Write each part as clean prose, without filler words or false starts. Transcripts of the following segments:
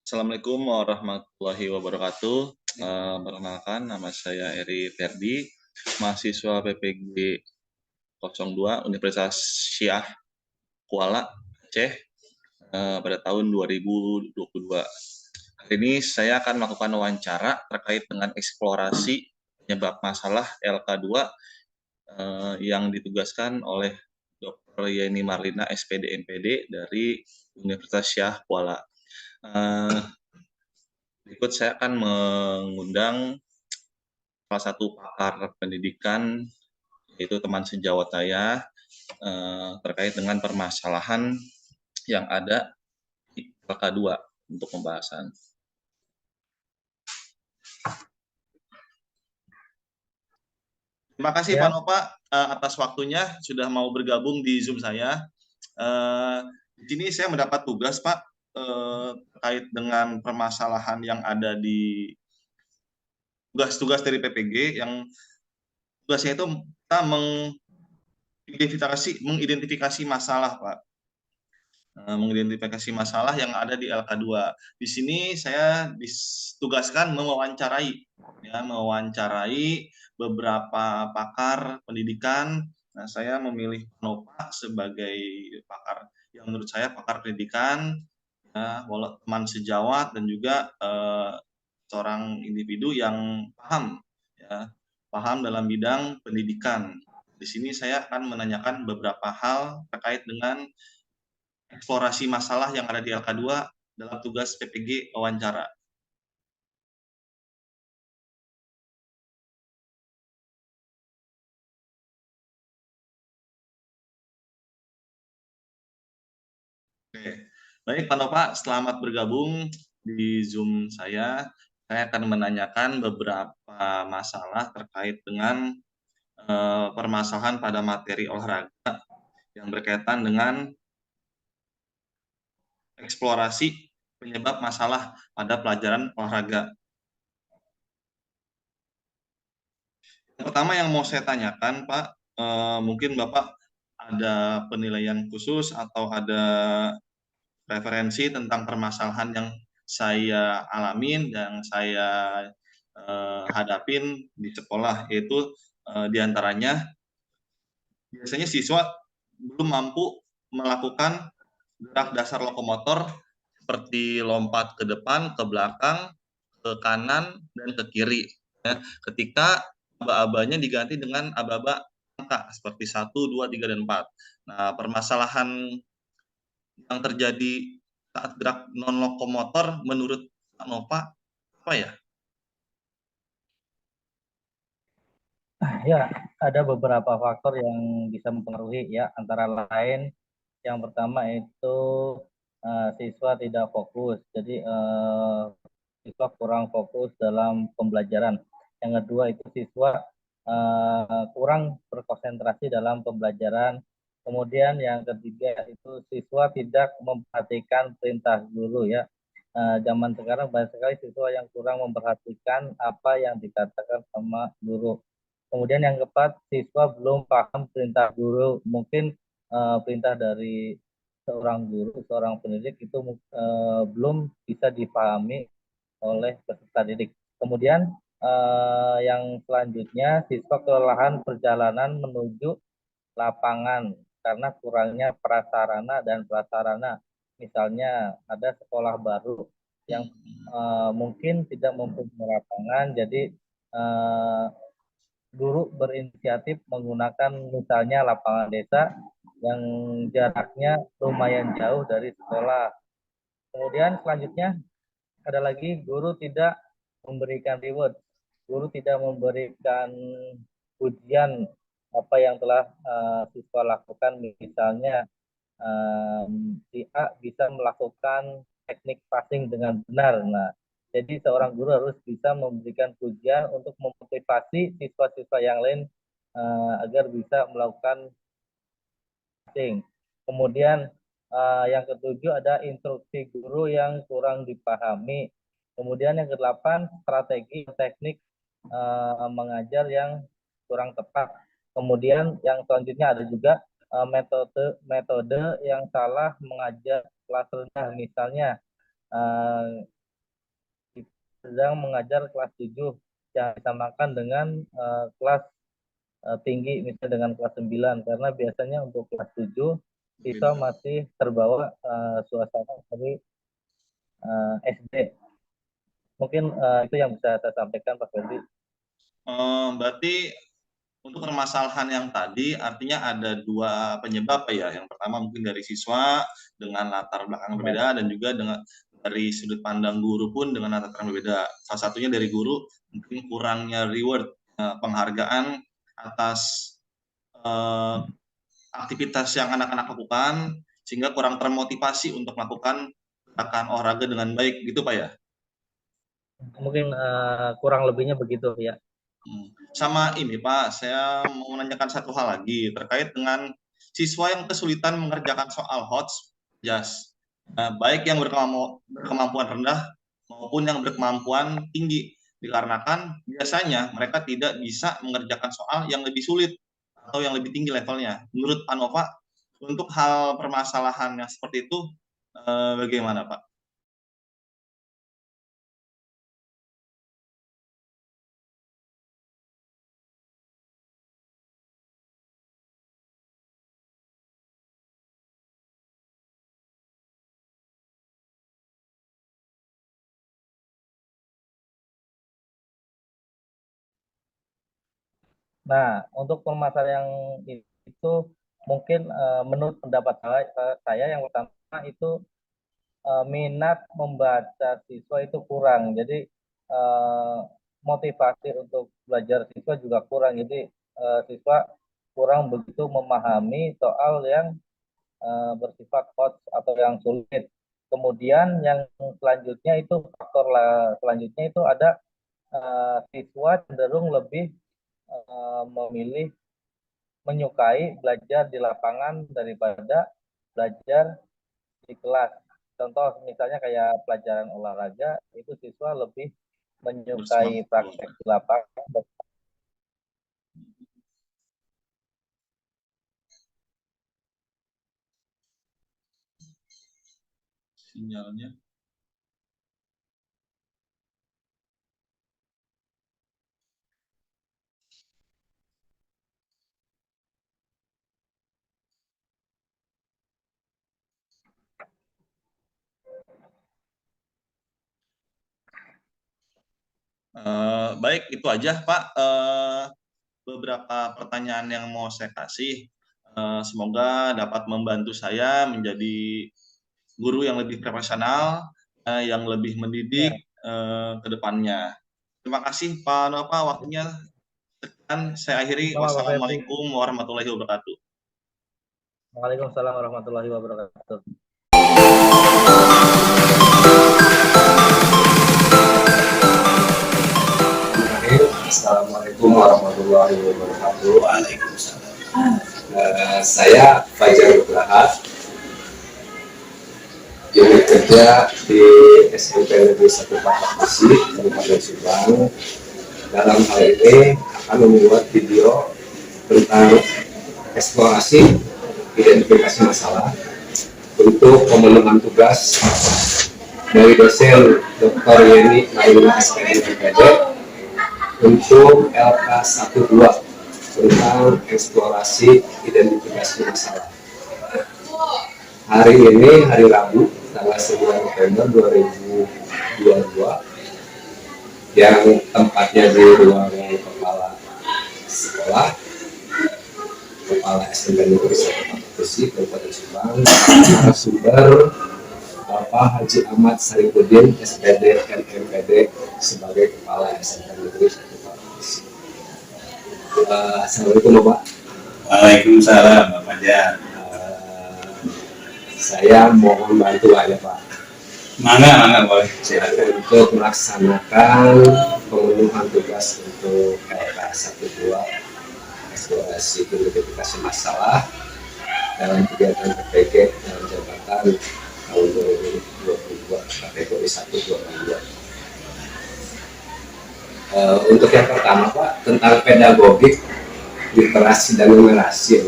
Assalamualaikum warahmatullahi wabarakatuh. Perkenalkan, nama saya Eri Ferdi, mahasiswa PPG 02 Universitas Syah Kuala Aceh pada tahun 2022. Hari ini saya akan melakukan wawancara terkait dengan eksplorasi penyebab masalah LK2 yang ditugaskan oleh Dr. Yeni Marlina SPD MPD dari Universitas Syah Kuala. Berikut saya akan mengundang salah satu pakar pendidikan, yaitu teman sejawat saya, terkait dengan permasalahan yang ada di LK2 untuk pembahasan. Terima kasih Pak Nova atas waktunya sudah mau bergabung di Zoom saya. Di sini saya mendapat tugas Pak terkait dengan permasalahan yang ada di tugas-tugas dari PPG yang tugasnya itu kita mengidentifikasi masalah, Pak. Mengidentifikasi masalah yang ada di LK2. Di sini saya ditugaskan mewawancarai beberapa pakar pendidikan. Nah, saya memilih Nova sebagai pakar yang menurut saya pakar pendidikan, ya, teman sejawat dan juga seorang individu yang paham dalam bidang pendidikan. Di sini saya akan menanyakan beberapa hal terkait dengan eksplorasi masalah yang ada di LK2 dalam tugas PPG wawancara. Oke. Baik Pak Nova, selamat bergabung di Zoom saya. Saya akan menanyakan beberapa masalah terkait dengan permasalahan pada materi olahraga yang berkaitan dengan eksplorasi penyebab masalah pada pelajaran olahraga. Yang pertama yang mau saya tanyakan, Pak, mungkin Bapak ada penilaian khusus atau ada referensi tentang permasalahan yang saya alamin, yang saya hadapin di sekolah, yaitu diantaranya biasanya siswa belum mampu melakukan gerak dasar lokomotor seperti lompat ke depan, ke belakang, ke kanan, dan ke kiri. Ya. Ketika aba-abanya diganti dengan aba-aba angka seperti 1, 2, 3, dan 4. Nah, permasalahan yang terjadi saat gerak non-lokomotor menurut Pak Nova apa ya? Ya, ada beberapa faktor yang bisa mempengaruhi ya, antara lain yang pertama itu siswa tidak fokus. Jadi siswa kurang fokus dalam pembelajaran. Yang kedua itu siswa kurang berkonsentrasi dalam pembelajaran. Kemudian yang ketiga itu siswa tidak memperhatikan perintah guru ya. Zaman sekarang banyak sekali siswa yang kurang memperhatikan apa yang dikatakan sama guru. Kemudian yang keempat, siswa belum paham perintah guru. Mungkin perintah dari seorang guru, seorang pendidik itu belum bisa dipahami oleh peserta didik. Kemudian yang selanjutnya, siswa kelelahan perjalanan menuju lapangan karena kurangnya prasarana dan prasarana. Misalnya ada sekolah baru yang mungkin tidak mempunyai lapangan, jadi guru berinisiatif menggunakan misalnya lapangan desa yang jaraknya lumayan jauh dari sekolah. Kemudian selanjutnya ada lagi guru tidak memberikan reward, guru tidak memberikan ujian apa yang telah siswa lakukan. Misalnya si A bisa melakukan teknik passing dengan benar. Nah, jadi seorang guru harus bisa memberikan pujian untuk memotivasi siswa-siswa yang lain agar bisa melakukan passing. Kemudian yang ketujuh ada instruksi guru yang kurang dipahami. Kemudian yang kedelapan strategi teknik mengajar yang kurang tepat. Kemudian yang selanjutnya ada juga metode yang salah mengajar kelas rendah. Misalnya sedang mengajar kelas 7 yang disamakan dengan kelas tinggi, misalnya dengan kelas 9, karena biasanya untuk kelas 7 siswa masih terbawa suasana dari SD. Mungkin itu yang bisa saya sampaikan, Pak Ferdi. Berarti untuk permasalahan yang tadi artinya ada dua penyebab ya. Yang pertama mungkin dari siswa dengan latar belakang berbeda, dan juga dari sudut pandang guru pun dengan latar belakang berbeda. Salah satunya dari guru mungkin kurangnya reward, penghargaan atas aktivitas yang anak-anak lakukan, sehingga kurang termotivasi untuk melakukan gerakan olahraga dengan baik, gitu Pak ya? Mungkin kurang lebihnya begitu ya. Sama ini Pak, saya mau menanyakan satu hal lagi terkait dengan siswa yang kesulitan mengerjakan soal HOTS, JAS, baik yang berkemampuan rendah maupun yang berkemampuan tinggi, dikarenakan biasanya mereka tidak bisa mengerjakan soal yang lebih sulit atau yang lebih tinggi levelnya. Menurut Pak Nova, untuk hal permasalahan yang seperti itu bagaimana Pak? Nah, untuk permasalahan yang itu mungkin menurut pendapat saya yang pertama itu minat membaca siswa itu kurang. Jadi motivasi untuk belajar siswa juga kurang. Jadi siswa kurang begitu memahami soal yang bersifat hot atau yang sulit. Kemudian yang selanjutnya itu faktor selanjutnya itu ada siswa cenderung lebih memilih menyukai belajar di lapangan daripada belajar di kelas. Contoh misalnya kayak pelajaran olahraga, itu siswa lebih menyukai praktek di lapangan. Sinyalnya. Baik, itu aja Pak. Beberapa pertanyaan yang mau saya kasih. Semoga dapat membantu saya menjadi guru yang lebih profesional, yang lebih mendidik ke depannya. Terima kasih Pak Nova waktunya. Dan saya akhiri. Wassalamualaikum warahmatullahi wabarakatuh. Waalaikumsalam warahmatullahi wabarakatuh. Assalamualaikum warahmatullahi wabarakatuh. Waalaikumsalam. Saya Fajar Nugraha, unit kerja di SMP Negeri 1 Pakakbesi, Kabupaten Subang. Dalam hal ini akan membuat video tentang eksplorasi identifikasi masalah untuk pemenuhan tugas dari dosen Dr. Yeni Naila SPD MPD untuk LK12 tentang eksplorasi identifikasi masalah. Hari ini hari Rabu tanggal 9 November 2022 yang tempatnya di ruang kepala sekolah Kepala SMP Negeri 1 Pakakbesi Kabupaten Subang, narasumber Bapak Haji Ahmad Saripudin SPD MPD sebagai Kepala SMP Negeri 1 Pakakbesi. Assalamualaikum Bapak. Waalaikumsalam Bapak Jan. Saya mohon bantuan ya Pak. Mangga boleh. Silakan untuk melaksanakan pemenuhan tugas untuk LK12 eksplorasi identifikasi masalah dalam kegiatan PPG dalam jabatan tahun 2022 kategori 1-22. Untuk yang pertama Pak, tentang pedagogik literasi dan numerasi.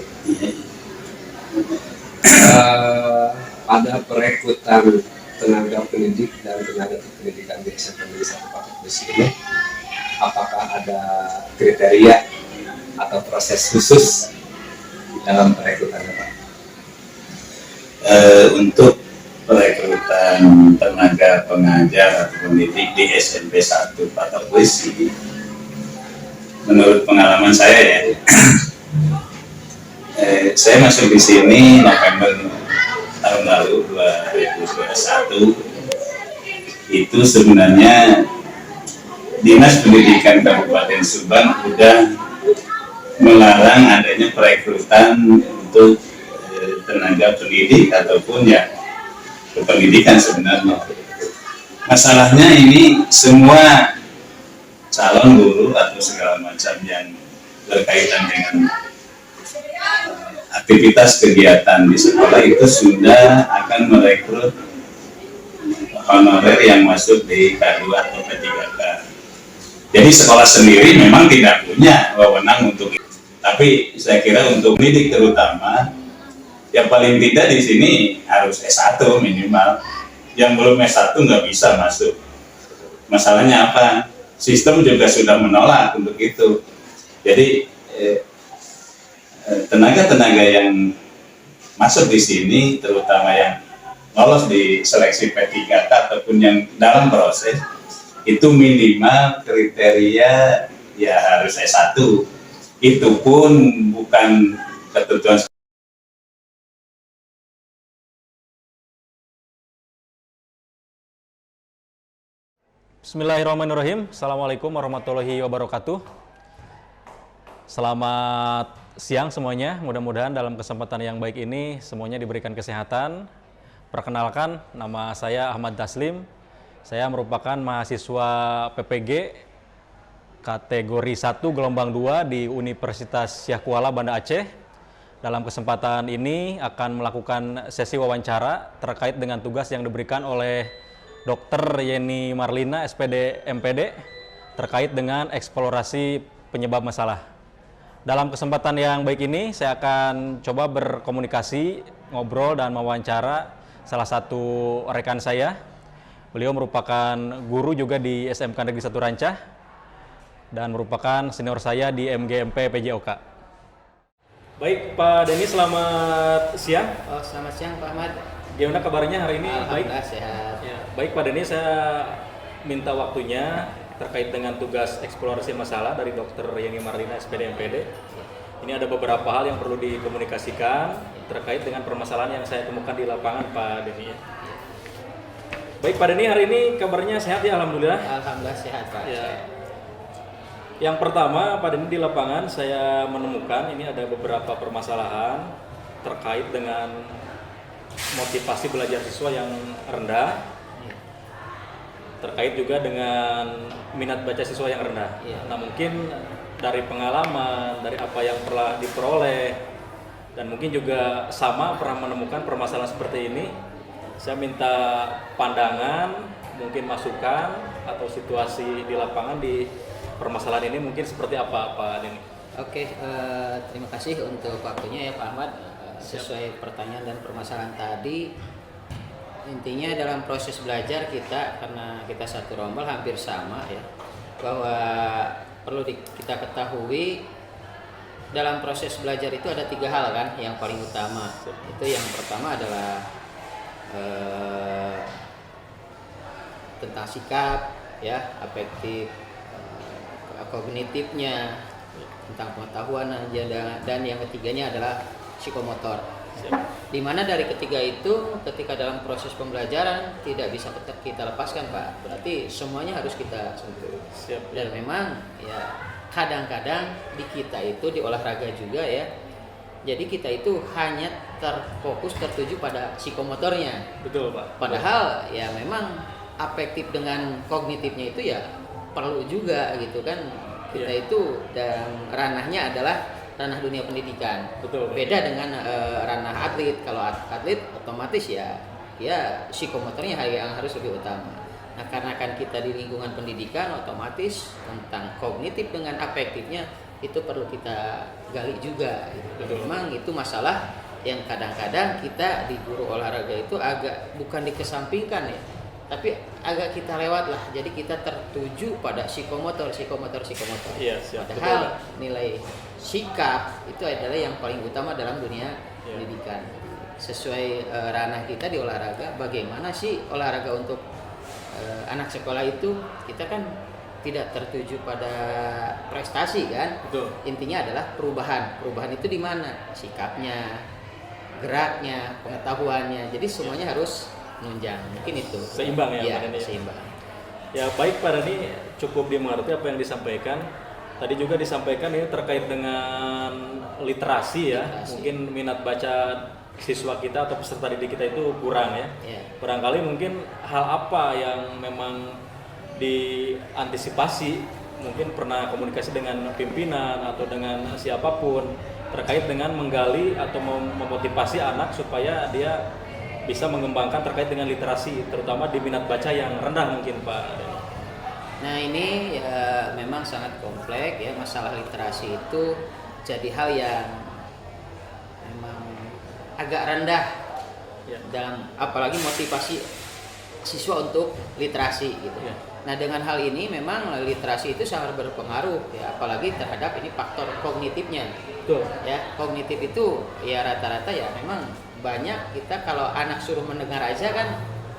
Pada perekrutan tenaga pendidik dan tenaga pendidikan di SMP Negeri 1 Patok Besi ini, apakah ada kriteria atau proses khusus dalam perekrutannya, Pak? Untuk perekrutan tenaga pengajar atau pendidik di SMP 1 Patok Besi, menurut pengalaman saya ya, saya masuk di sini November tahun lalu 2021. Itu sebenarnya Dinas Pendidikan Kabupaten Subang sudah melarang adanya perekrutan untuk tenaga pendidik ataupun ya kependidikan sebenarnya. Masalahnya ini semua calon guru atau segala macam yang berkaitan dengan aktivitas kegiatan di sekolah itu sudah akan merekrut honorer yang masuk di K2 atau P3K. Jadi sekolah sendiri memang tidak punya wewenang untuk itu. Tapi saya kira untuk pendidik terutama, yang paling tidak di sini harus S1 minimal. Yang belum S1 nggak bisa masuk. Masalahnya apa? Sistem juga sudah menolak untuk itu. Jadi tenaga-tenaga yang masuk di sini, terutama yang lolos di seleksi P3K ataupun yang dalam proses, itu minimal kriteria ya harus S1. Itu pun bukan ketentuan. Bismillahirrahmanirrahim. Assalamualaikum warahmatullahi wabarakatuh. Selamat siang semuanya. Mudah-mudahan dalam kesempatan yang baik ini semuanya diberikan kesehatan. Perkenalkan, nama saya Ahmad Taslim. Saya merupakan mahasiswa PPG kategori 1 gelombang 2 di Universitas Syah Kuala Banda Aceh. Dalam kesempatan ini akan melakukan sesi wawancara terkait dengan tugas yang diberikan oleh Dr. Yeni Marlina, SPD MPD, terkait dengan eksplorasi penyebab masalah. Dalam kesempatan yang baik ini, saya akan coba berkomunikasi, ngobrol, dan mewawancara salah satu rekan saya. Beliau merupakan guru juga di SMK Negeri 1 Rancah, dan merupakan senior saya di MGMP PJOK. Baik, Pak Denny, selamat siang. Oh, selamat siang Pak Ahmad. Gimana kabarnya hari ini? Baik. Alhamdulillah sehat. Ya, baik Pak Denny, saya minta waktunya terkait dengan tugas eksplorasi masalah dari Dr. Yeni Marlina, SPD MPD. Ini ada beberapa hal yang perlu dikomunikasikan terkait dengan permasalahan yang saya temukan di lapangan, Pak Denny. Baik Pak Denny, hari ini kabarnya sehat ya, Alhamdulillah. Alhamdulillah sehat Pak. Ya. Yang pertama, Pak Denny, di lapangan saya menemukan ini ada beberapa permasalahan terkait dengan motivasi belajar siswa yang rendah, terkait juga dengan minat baca siswa yang rendah. Nah, mungkin dari pengalaman, dari apa yang pernah diperoleh, dan mungkin juga sama pernah menemukan permasalahan seperti ini, saya minta pandangan, mungkin masukan atau situasi di lapangan di permasalahan ini mungkin seperti apa Pak Denny. Oke, terima kasih untuk waktunya ya Pak Ahmad. Sesuai pertanyaan dan permasalahan tadi, intinya dalam proses belajar kita, karena kita satu rombel hampir sama ya, bahwa perlu kita ketahui dalam proses belajar itu ada 3 hal kan yang paling utama. Itu yang pertama adalah tentang sikap ya, afektif, kognitifnya, tentang pengetahuan dan yang ketiganya adalah psikomotor. Di mana dari ketiga itu ketika dalam proses pembelajaran tidak bisa kita lepaskan Pak. Berarti semuanya harus kita sentuh. Dan memang ya kadang-kadang di kita itu di olahraga juga ya. Jadi kita itu hanya tertuju pada psikomotornya. Betul Pak. Padahal ya memang afektif dengan kognitifnya itu ya perlu juga gitu kan. Kita itu dan ranahnya adalah ranah dunia pendidikan. Betul. Beda dengan ranah atlet. Kalau atlet otomatis ya psikomotornya yang harus lebih utama. Nah, karena kan kita di lingkungan pendidikan, otomatis tentang kognitif dengan afektifnya itu perlu kita gali juga. Memang itu masalah yang kadang-kadang kita di guru olahraga itu agak bukan dikesampingkan ya, tapi agak kita lewat lah. Jadi kita tertuju pada psikomotor. Iya, siap. Padahal nilai sikap itu adalah yang paling utama dalam dunia Iya. pendidikan. Sesuai ranah kita di olahraga, bagaimana sih olahraga untuk anak sekolah itu, kita kan tidak tertuju pada prestasi kan. Betul. Intinya adalah perubahan. Perubahan itu di mana? Sikapnya, geraknya, pengetahuannya. Jadi semuanya harus menunjang. Mungkin itu. Seimbang ya, Pak Dani? Seimbang. Ya baik Pak Dani, cukup dimengerti apa yang disampaikan. Tadi juga disampaikan ini terkait dengan literasi ya. Literasi. Mungkin minat baca siswa kita atau peserta didik kita itu kurang ya. Barangkali mungkin hal apa yang memang diantisipasi, mungkin pernah komunikasi dengan pimpinan atau dengan siapapun terkait dengan menggali atau memotivasi anak supaya dia bisa mengembangkan terkait dengan literasi, terutama di minat baca yang rendah mungkin Pak Dani. Nah ini ya memang sangat kompleks ya, masalah literasi itu jadi hal yang memang agak rendah Ya. dalam apalagi motivasi siswa untuk literasi gitu. Ya. Nah dengan hal ini memang literasi itu sangat berpengaruh ya, apalagi terhadap ini faktor kognitifnya. Betul. Ya kognitif itu ya rata-rata ya memang banyak kita kalau anak suruh mendengar aja kan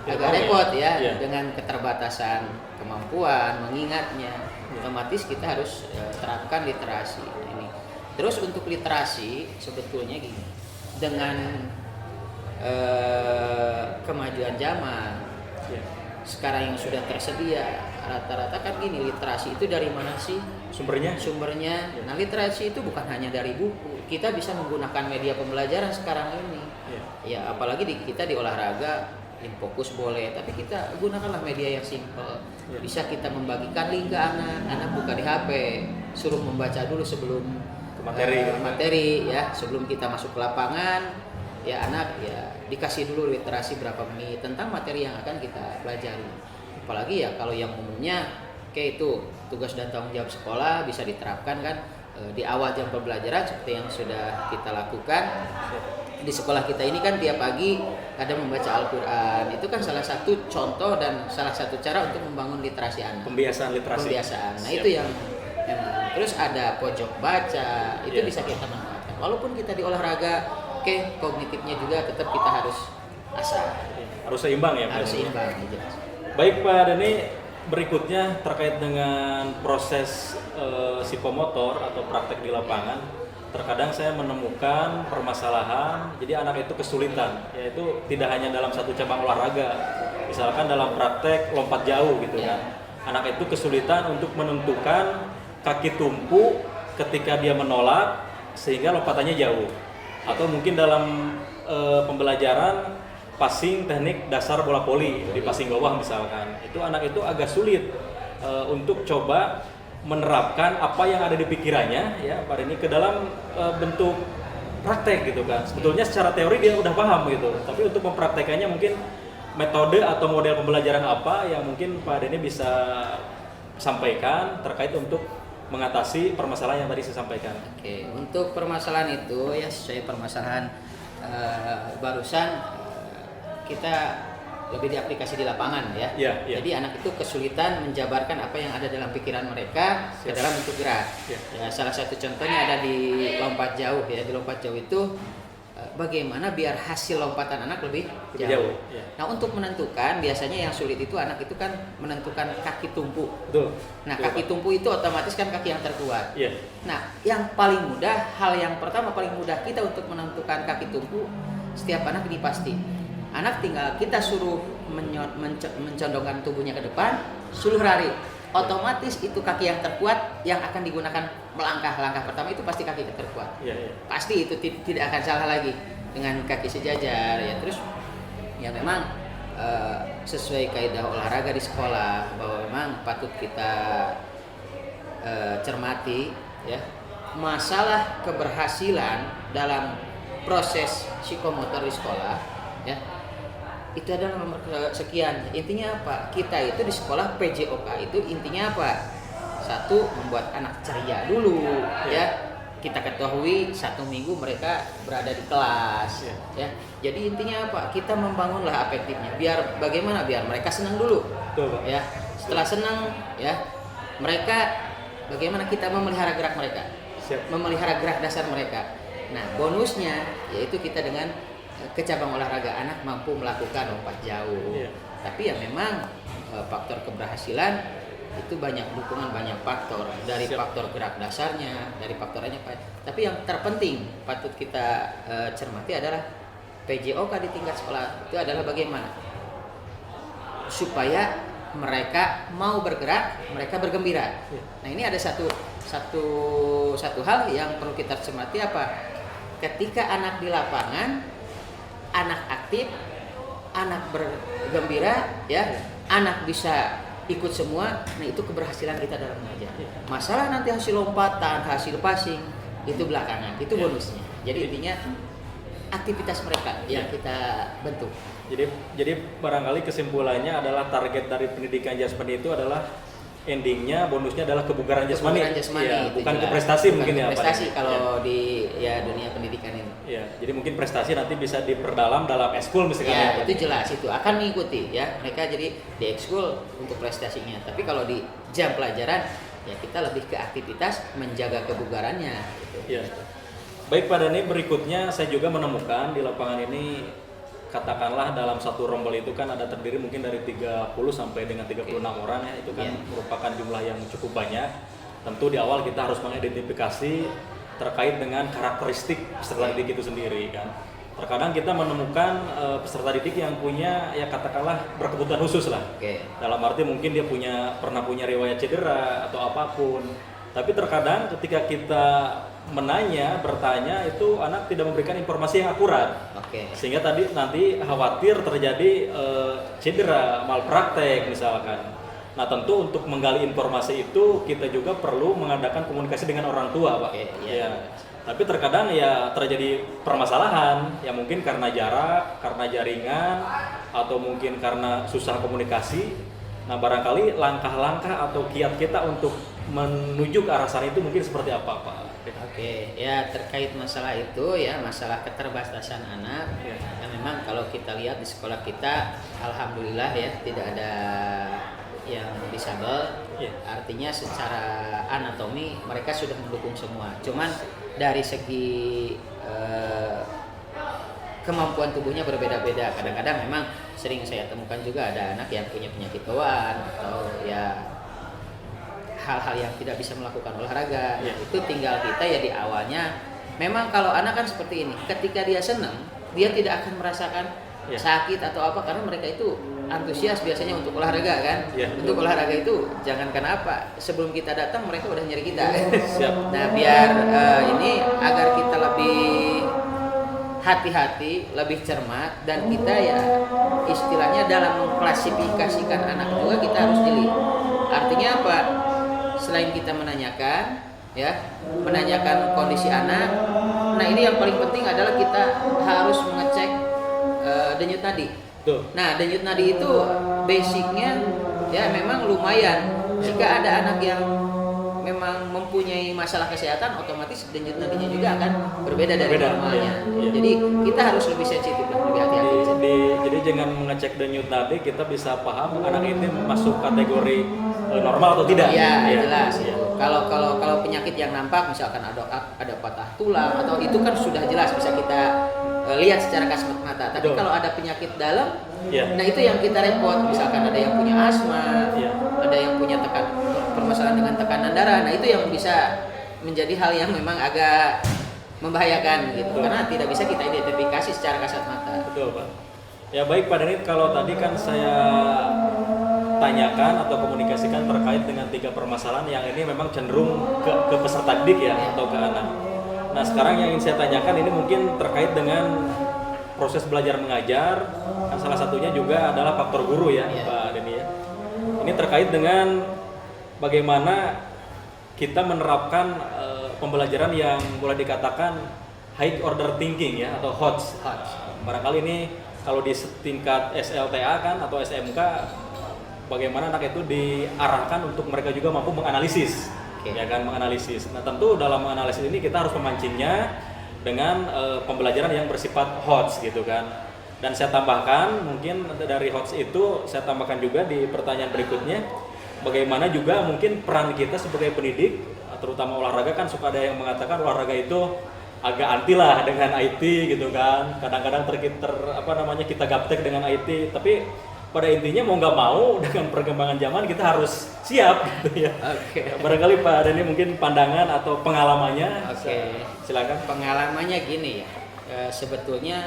agak repot ya, dengan keterbatasan kemampuan mengingatnya, otomatis kita harus terapkan literasi ini. Terus untuk literasi sebetulnya gini, dengan kemajuan zaman sekarang yang sudah tersedia, rata-rata kan gini, literasi itu dari mana sih Sumbernya? Nah literasi itu bukan hanya dari buku, kita bisa menggunakan media pembelajaran sekarang ini. Ya apalagi kita di olahraga, Infokus boleh, tapi kita gunakanlah media yang simple. Bisa kita membagikan link ke anak buka di HP, suruh membaca dulu sebelum materi ya, sebelum kita masuk ke lapangan. Ya anak ya dikasih dulu literasi berapa menit tentang materi yang akan kita pelajari. Apalagi ya kalau yang umumnya, itu tugas dan tanggung jawab sekolah bisa diterapkan kan di awal jam pembelajaran seperti yang sudah kita lakukan. Di sekolah kita ini kan tiap pagi ada membaca Al-Quran. Itu kan salah satu contoh dan salah satu cara untuk membangun literasi anak. Pembiasaan literasi. Nah itu yang terus ada pojok baca, itu bisa kita manfaatkan. Walaupun kita di olahraga, kognitifnya juga tetap kita harus asah. Harus seimbang ya. Harus seimbang. Baik Pak Dani, berikutnya terkait dengan proses psikomotor atau praktek di lapangan. Terkadang saya menemukan permasalahan, jadi anak itu kesulitan, yaitu tidak hanya dalam satu cabang olahraga, misalkan dalam praktek lompat jauh gitu kan. Anak itu kesulitan untuk menentukan kaki tumpu ketika dia menolak sehingga lompatannya jauh. Atau mungkin dalam pembelajaran passing teknik dasar bola voli di passing bawah misalkan, itu anak itu agak sulit untuk coba menerapkan apa yang ada di pikirannya ya Pak Dani ke dalam bentuk praktek gitu kan. Sebetulnya secara teori dia udah paham gitu, tapi untuk mempraktekannya mungkin metode atau model pembelajaran apa yang mungkin Pak Dani bisa sampaikan terkait untuk mengatasi permasalahan yang tadi saya sampaikan. Oke, untuk permasalahan itu ya sesuai permasalahan barusan kita lebih diaplikasi di lapangan ya. Jadi anak itu kesulitan menjabarkan apa yang ada dalam pikiran mereka ke dalam bentuk gerak. Ya, salah satu contohnya ada di lompat jauh ya. Di lompat jauh itu bagaimana biar hasil lompatan anak lebih jauh. Nah, untuk menentukan biasanya yang sulit itu anak itu kan menentukan kaki tumpu. Nah, kaki tumpu itu otomatis kan kaki yang terkuat. Nah, yang paling mudah, hal yang pertama paling mudah kita untuk menentukan kaki tumpu, setiap anak ini pasti. Anak tinggal kita suruh mencondongkan tubuhnya ke depan, suruh lari. Otomatis itu kaki yang terkuat yang akan digunakan melangkah. Langkah pertama itu pasti kaki terkuat. Pasti itu tidak akan salah lagi dengan kaki sejajar ya. Terus ya memang sesuai kaidah olahraga di sekolah bahwa memang patut kita cermati ya. Masalah keberhasilan dalam proses psikomotor di sekolah ya. Itu adalah nomor sekian. Intinya apa? Kita itu di sekolah PJOK itu intinya apa? Satu, membuat anak ceria dulu ya. kita ketahui 1 minggu mereka berada di kelas, ya. Jadi intinya apa? Kita membangunlah afektifnya. Biar bagaimana? Biar mereka senang dulu, ya. Setelah senang, ya, mereka bagaimana kita memelihara gerak mereka, memelihara gerak dasar mereka. Nah, bonusnya yaitu kita dengan ke cabang olahraga, anak mampu melakukan lompat jauh. Tapi ya memang faktor keberhasilan itu banyak dukungan, banyak faktor, dari faktor gerak dasarnya, dari faktornya. Tapi yang terpenting patut kita cermati adalah PJOK di tingkat sekolah itu adalah bagaimana supaya mereka mau bergerak, mereka bergembira. Nah, ini ada satu hal yang perlu kita cermati, apa? Ketika anak di lapangan, anak aktif, anak bergembira, ya, anak bisa ikut semua. Nah, itu keberhasilan kita dalam mengajar. Masalah nanti hasil lompatan, hasil passing itu belakangan, itu bonusnya. Jadi intinya aktivitas mereka yang kita bentuk. Jadi barangkali kesimpulannya adalah target dari pendidikan jasmani itu adalah endingnya, bonusnya adalah kebugaran jasmani. Ya, bukan ke prestasi, mungkin ya. Prestasi kalau di dunia pendidikan ini. Ya, jadi mungkin prestasi nanti bisa diperdalam dalam ekskul misalkan. Ya, itu jelas, itu akan mengikuti, ya. Mereka jadi di ekskul untuk prestasinya. Tapi kalau di jam pelajaran, ya kita lebih ke aktivitas menjaga kebugarannya. Gitu. Ya. Baik Pak Dhani, berikutnya saya juga menemukan di lapangan ini, katakanlah dalam satu rombel itu kan ada terdiri mungkin dari 30 sampai dengan 36 orang ya, itu kan merupakan jumlah yang cukup banyak. Tentu di awal kita harus mengidentifikasi terkait dengan karakteristik peserta didik itu sendiri kan. Terkadang kita menemukan peserta didik yang punya, ya katakanlah berkebutuhan khusus lah. Dalam arti mungkin dia pernah punya riwayat cedera atau apapun. Tapi terkadang ketika kita bertanya itu anak tidak memberikan informasi yang akurat, sehingga nanti khawatir terjadi cedera, malpraktek misalkan. Nah, tentu untuk menggali informasi itu kita juga perlu mengadakan komunikasi dengan orang tua, Pak. Ya. Tapi terkadang ya terjadi permasalahan, ya mungkin karena jarak, karena jaringan, atau mungkin karena susah komunikasi. Nah, barangkali langkah-langkah atau kiat kita untuk menuju ke arah sana itu mungkin seperti apa, Pak? Ya terkait masalah itu, ya masalah keterbatasan anak, ya memang kalau kita lihat di sekolah kita, alhamdulillah ya tidak ada yang disabel. Artinya secara anatomi mereka sudah mendukung semua. Cuman dari segi kemampuan tubuhnya berbeda-beda. Kadang-kadang memang sering saya temukan juga ada anak yang punya penyakit bawaan atau ya hal-hal yang tidak bisa melakukan olahraga. Itu tinggal kita ya di awalnya. Memang kalau anak kan seperti ini, ketika dia senang, dia tidak akan merasakan sakit atau apa, karena mereka itu antusias biasanya untuk olahraga kan. Untuk olahraga itu jangankan apa, sebelum kita datang mereka udah nyari kita. Nah, biar ini agar kita lebih hati-hati, lebih cermat, dan kita ya istilahnya dalam mengklasifikasikan anak juga kita harus jeli. Artinya apa? Selain kita menanyakan kondisi anak, nah ini yang paling penting adalah kita harus mengecek denyut nadi. Nah, denyut nadi itu basicnya ya memang lumayan. Jika ada anak yang memang mempunyai masalah kesehatan, otomatis denyut nadinya juga akan berbeda dari normalnya. Jadi kita harus lebih sensitif, lebih hati-hati. Jadi dengan mengecek denyut nadi kita bisa paham anak ini masuk kategori normal atau tidak. Jelas. Kalau penyakit yang nampak, misalkan ada patah tulang atau itu kan sudah jelas bisa kita lihat secara kasat mata. Tapi kalau ada penyakit dalam, nah itu yang kita repot. Misalkan ada yang punya asma, ada yang punya permasalahan dengan tekanan darah. Nah itu yang bisa menjadi hal yang memang agak membahayakan gitu. Karena tidak bisa kita identifikasi secara kasat mata. Betul, Pak. Ya baik Pak Dhani, kalau tadi kan saya tanyakan atau komunikasikan terkait dengan 3 permasalahan yang ini memang cenderung ke peserta didik atau ke anak. Nah, sekarang yang ingin saya tanyakan ini mungkin terkait dengan proses belajar mengajar. Kan salah satunya juga adalah faktor guru ya, Pak Dhani ya. Ini terkait dengan bagaimana kita menerapkan pembelajaran yang boleh dikatakan high order thinking ya, atau HOTS. Barangkali ini kalau di tingkat SLTA kan atau SMK, bagaimana anak itu diarahkan untuk mereka juga mampu menganalisis ya kan, menganalisis. Nah tentu dalam menganalisis ini kita harus memancingnya dengan pembelajaran yang bersifat HOTS gitu kan. Dan saya tambahkan, mungkin dari HOTS itu saya tambahkan juga di pertanyaan berikutnya, bagaimana juga mungkin peran kita sebagai pendidik, terutama olahraga kan suka ada yang mengatakan olahraga itu agak anti lah dengan IT gitu kan. Kadang-kadang kita gaptek dengan IT, tapi pada intinya mau nggak mau dengan perkembangan zaman kita harus siap gitu ya. Oke. Barangkali Pak Denny mungkin pandangan atau pengalamannya. Oke. Silakan. Pengalamannya gini ya. Sebetulnya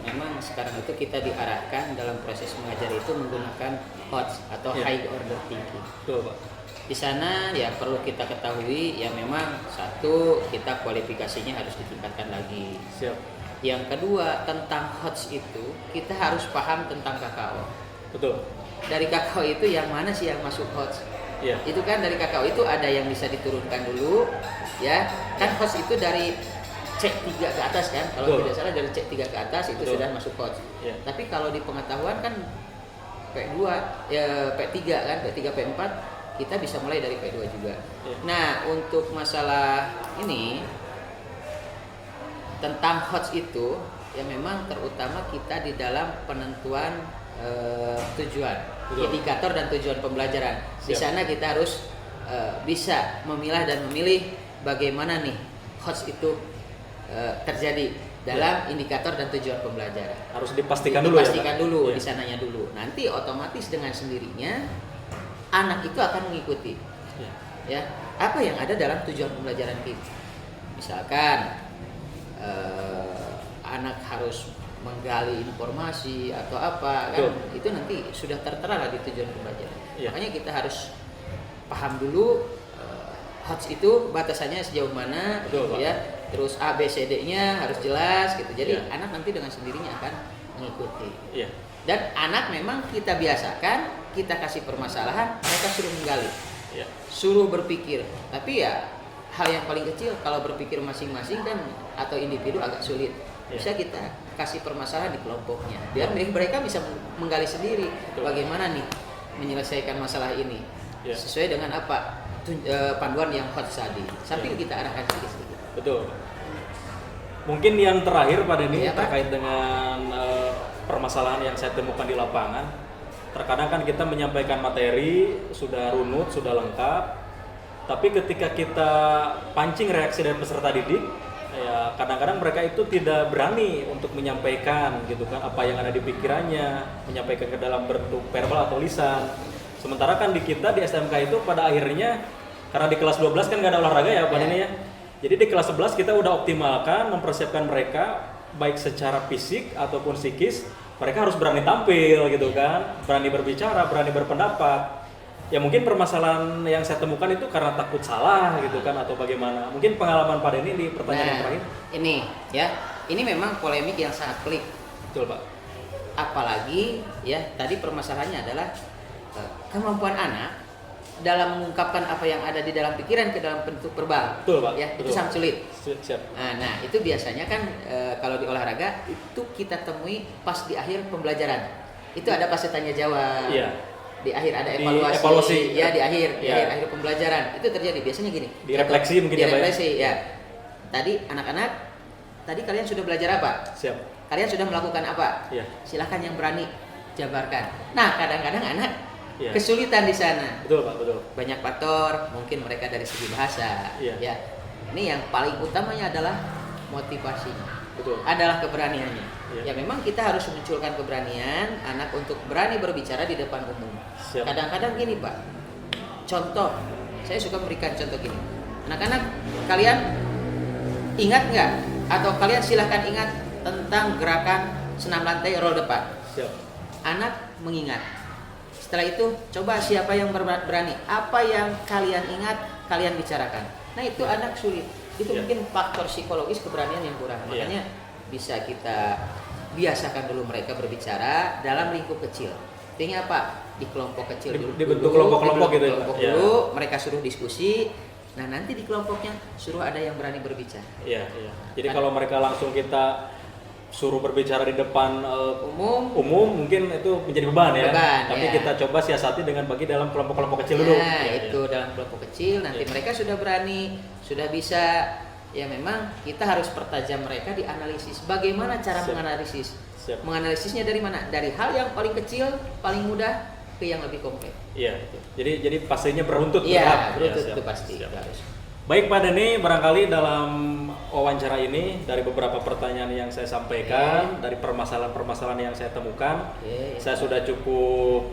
memang sekarang itu kita diarahkan dalam proses mengajar itu menggunakan HOTS atau High Order Thinking. Betul, Pak. Di sana ya perlu kita ketahui ya memang satu, kita kualifikasinya harus ditingkatkan lagi. Siap. Yang kedua, tentang HOTS itu kita harus paham tentang KKO. Betul. Dari KKO itu yang mana sih yang masuk HOTS? Iya. Itu kan dari KKO itu ada yang bisa diturunkan dulu, ya. Kan HOTS itu dari C3 ke atas kan, kalau Betul. tidak salah dari C3 ke atas itu Betul. sudah masuk HOTS. Iya. Tapi kalau di pengetahuan kan P2, ya P3 kan, P3, P4 kita bisa mulai dari P2 juga. Iya. Nah, untuk masalah ini tentang HOTS itu ya memang terutama kita di dalam penentuan tujuan, Betul. indikator dan tujuan pembelajaran. Di Siap. sana kita harus bisa memilah dan memilih bagaimana nih HOTS itu terjadi dalam indikator dan tujuan pembelajaran. Harus dipastikan dulu ya, Pak? Dipastikan dulu Iya. di sananya dulu. Nanti otomatis dengan sendirinya anak itu akan mengikuti. Iya. Ya, apa yang ada dalam tujuan pembelajaran kita. Misalkan anak harus menggali informasi atau apa kan, Betul. itu nanti sudah tertera lah di tujuan pembelajaran. Iya. Makanya kita harus paham dulu HOTS itu batasannya sejauh mana. Betul, gitu Pak. ya. Terus A, B, C, D-nya harus jelas gitu. Jadi Iya. anak nanti dengan sendirinya akan mengikuti. Iya. Dan anak memang kita biasakan, kita kasih permasalahan, mereka suruh menggali, Iya. suruh berpikir. Tapi ya hal yang paling kecil kalau berpikir masing-masing kan atau individu agak sulit. Iya. Bisa kita kasih permasalahan di kelompoknya, biar mereka bisa menggali sendiri. Betul. Bagaimana nih menyelesaikan masalah ini Iya. sesuai dengan apa panduan yang HOTS tadi. Sambil Iya. kita arahkan sedikit-sedikit. Betul. Mungkin yang terakhir Pak Denny Iya, Pak. terkait dengan permasalahan yang saya temukan di lapangan. Terkadang kan kita menyampaikan materi sudah runut, sudah lengkap, tapi ketika kita pancing reaksi dari peserta didik, ya kadang-kadang mereka itu tidak berani untuk menyampaikan gitu kan apa yang ada di pikirannya, menyampaikan ke dalam bentuk verbal atau lisan. Sementara kan di kita di SMK itu pada akhirnya karena di kelas 12 kan nggak ada olahraga ya Pak Denny ya. Jadi di kelas 11 kita udah optimalkan mempersiapkan mereka baik secara fisik ataupun psikis, mereka harus berani tampil gitu kan, berani berbicara, berani berpendapat. Ya mungkin permasalahan yang saya temukan itu karena takut salah gitu kan atau bagaimana. Mungkin pengalaman Pak Denny di pertanyaan yang terakhir. Ini ya, ini memang polemik yang sangat pelik. Betul Pak. Apalagi ya tadi permasalahannya adalah kemampuan anak dalam mengungkapkan apa yang ada di dalam pikiran ke dalam bentuk verbal. Betul Pak. Ya, Betul. itu sangat sulit. Siap. Nah, itu biasanya kan kalau di olahraga itu kita temui pas di akhir pembelajaran. Itu ada fase tanya jawab. Iya. Di akhir ada Di evaluasi. evaluasi. Ya, di akhir, Iya. akhir pembelajaran. Itu terjadi biasanya gini. Di refleksi mungkin di ya, Pak, ya? refleksi, ya. Tadi anak-anak, tadi kalian sudah belajar apa? Siap. Kalian sudah melakukan apa? Iya. Silahkan yang berani jabarkan. Nah, kadang-kadang anak Iya. kesulitan di sana. Betul Pak, betul. Banyak faktor, mungkin mereka dari segi bahasa. Iya. Ya. Ini yang paling utamanya adalah motivasinya. Betul. Adalah keberaniannya. Iya. Ya memang kita harus munculkan keberanian anak untuk berani berbicara di depan umum. Siap. Kadang-kadang gini Pak, contoh, saya suka memberikan contoh gini. Anak-anak, kalian ingat nggak? Atau kalian silahkan ingat tentang gerakan senam lantai roll depan. Siap. Anak mengingat. Setelah itu, coba siapa yang berani? Apa yang kalian ingat, kalian bicarakan. Nah itu anak sulit. Itu Iya. mungkin faktor psikologis keberanian yang kurang. Iya. Makanya bisa kita biasakan dulu mereka berbicara dalam lingkup kecil. Artinya apa? Di kelompok kecil dulu. Dibentuk kelompok-kelompok gitu ya, Pak? Kelompok Iya. dulu, mereka suruh diskusi. Nah nanti di kelompoknya suruh ada yang berani berbicara. Iya, iya. Jadi kalau mereka langsung kita suruh berbicara di depan umum mungkin itu menjadi beban ya. Tapi ya. kita coba siasati dengan bagi dalam kelompok-kelompok kecil dulu. Nah, itu dalam kelompok kecil nanti mereka sudah berani, sudah bisa. Ya memang kita harus pertajam mereka di analisis. Bagaimana cara menganalisis? Menganalisisnya dari mana? Dari hal yang paling kecil, paling mudah ke yang lebih kompleks. Iya. Jadi pastinya beruntut. Iya, beruntut itu pasti. Harus. Baik Pak Denny, barangkali dalam wawancara ini dari beberapa pertanyaan yang saya sampaikan, dari permasalahan-permasalahan yang saya temukan, saya sudah cukup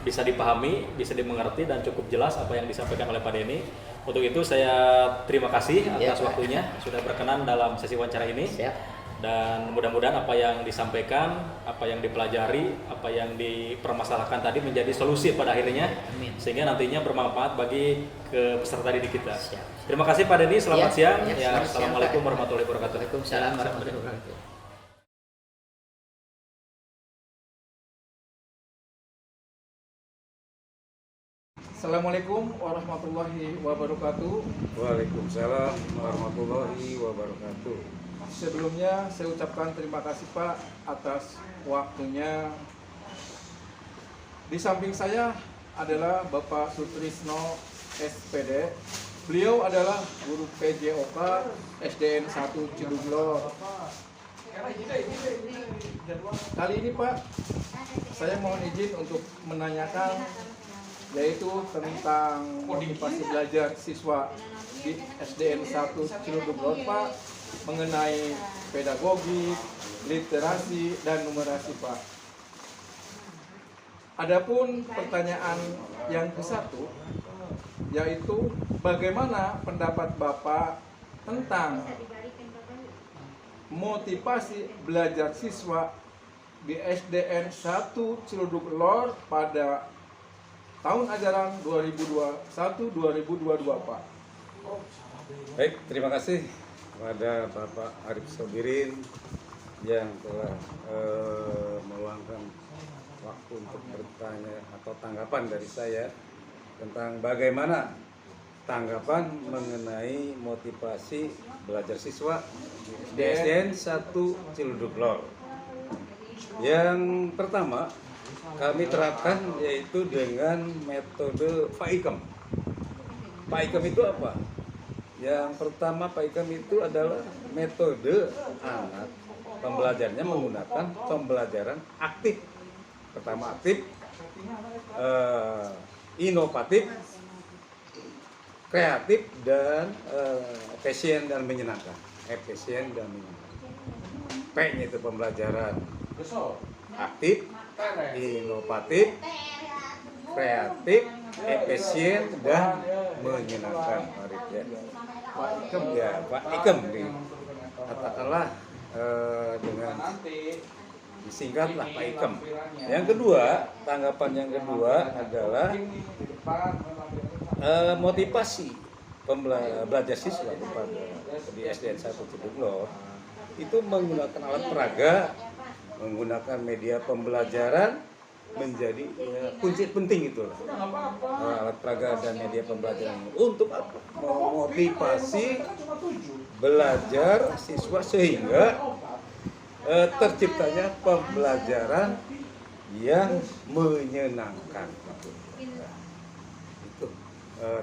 bisa dipahami, bisa dimengerti dan cukup jelas apa yang disampaikan oleh Pak Denny. Untuk itu saya terima kasih atas waktunya sudah berkenan dalam sesi wawancara ini. Dan mudah-mudahan apa yang disampaikan, apa yang dipelajari, apa yang dipermasalahkan tadi menjadi solusi pada akhirnya. Amin. Sehingga nantinya bermanfaat bagi peserta didik kita. Terima kasih Pak Denny, selamat siang. Assalamualaikum warahmatullahi wabarakatuh. Waalaikumsalam warahmatullahi wabarakatuh. Assalamualaikum warahmatullahi wabarakatuh. Waalaikumsalam warahmatullahi wabarakatuh. Sebelumnya saya ucapkan terima kasih Pak atas waktunya. Di samping saya adalah Bapak Sutrisno SPD. Beliau adalah guru PJOK SDN 1 Ciduglor. Kali ini Pak, saya mohon izin untuk menanyakan yaitu tentang motivasi belajar siswa di SDN 1 Ciduglor Pak, mengenai pedagogi, literasi, dan numerasi Pak. Adapun pertanyaan yang ke-1 yaitu bagaimana pendapat Bapak tentang motivasi belajar siswa di SDN 1 Ciluduk Lor pada tahun ajaran 2021-2022 Pak. Baik, terima kasih kepada Bapak Arif Sobirin yang telah meluangkan waktu untuk bertanya atau tanggapan dari saya tentang bagaimana tanggapan mengenai motivasi belajar siswa di SDN 1 Ciluduk Lor. Yang pertama kami terapkan yaitu dengan metode PAIKEM. PAIKEM itu apa? Yang pertama PAIKEM itu adalah metode anak pembelajarannya menggunakan pembelajaran aktif. Pertama aktif, inovatif, kreatif, dan efisien dan menyenangkan. Efisien dan menyenangkan. P-nya itu pembelajaran aktif, inovatif, kreatif, efisien, dan menyenangkan. Pak Ikem katakanlah dengan disingkatlah Pak Ikem. Yang kedua, tanggapan yang kedua adalah motivasi belajar siswa kepada di SDN 1 Ciduglor itu menggunakan alat peraga, menggunakan media pembelajaran menjadi kunci penting itu. Alat peraga dan media pembelajaran untuk apa? Memotivasi belajar siswa sehingga terciptanya pembelajaran yang menyenangkan. Itu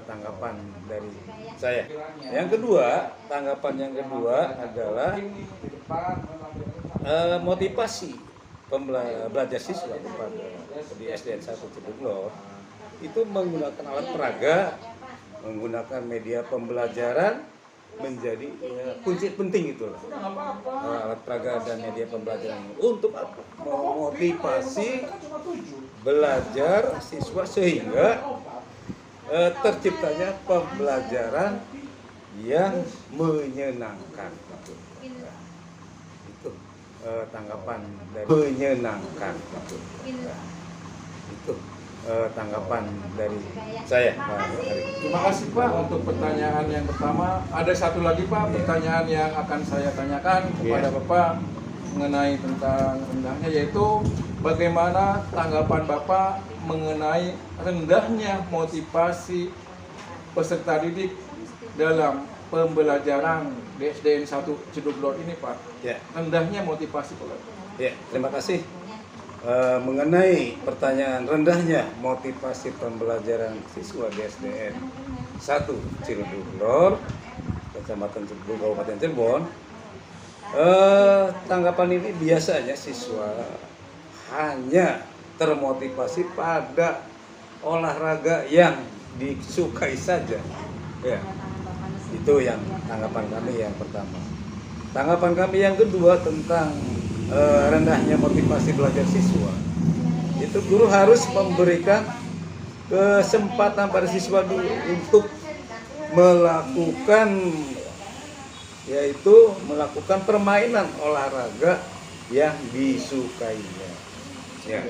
tanggapan dari saya. Yang kedua, tanggapan yang kedua adalah motivasi belajar siswa kepada di SDN 1 Ciduglor itu menggunakan alat peraga, menggunakan media pembelajaran menjadi kunci penting itu. Alat peraga dan media pembelajaran untuk apa? Memotivasi belajar siswa sehingga terciptanya pembelajaran yang menyenangkan. Itu tanggapan dari menyenangkan. Itu tanggapan dari saya. Terima kasih Pak untuk pertanyaan yang pertama. Ada satu lagi Pak pertanyaan yang akan saya tanyakan kepada Bapak mengenai tentang rendahnya, yaitu bagaimana tanggapan Bapak mengenai rendahnya motivasi peserta didik dalam pembelajaran di SDN 1 Ciduglor ini Pak, Ya. rendahnya motivasi pelajar. Ya, terima kasih. Mengenai pertanyaan rendahnya motivasi pembelajaran siswa di SDN 1 Ciduglor, Kecamatan Cirebon, Kabupaten Cirebon, tanggapan ini biasanya siswa hanya termotivasi pada olahraga yang disukai saja. Ya, itu yang tanggapan kami yang pertama. Tanggapan kami yang kedua tentang rendahnya motivasi belajar siswa. Itu guru harus memberikan kesempatan pada siswa dulu untuk melakukan permainan olahraga yang disukainya. Ya.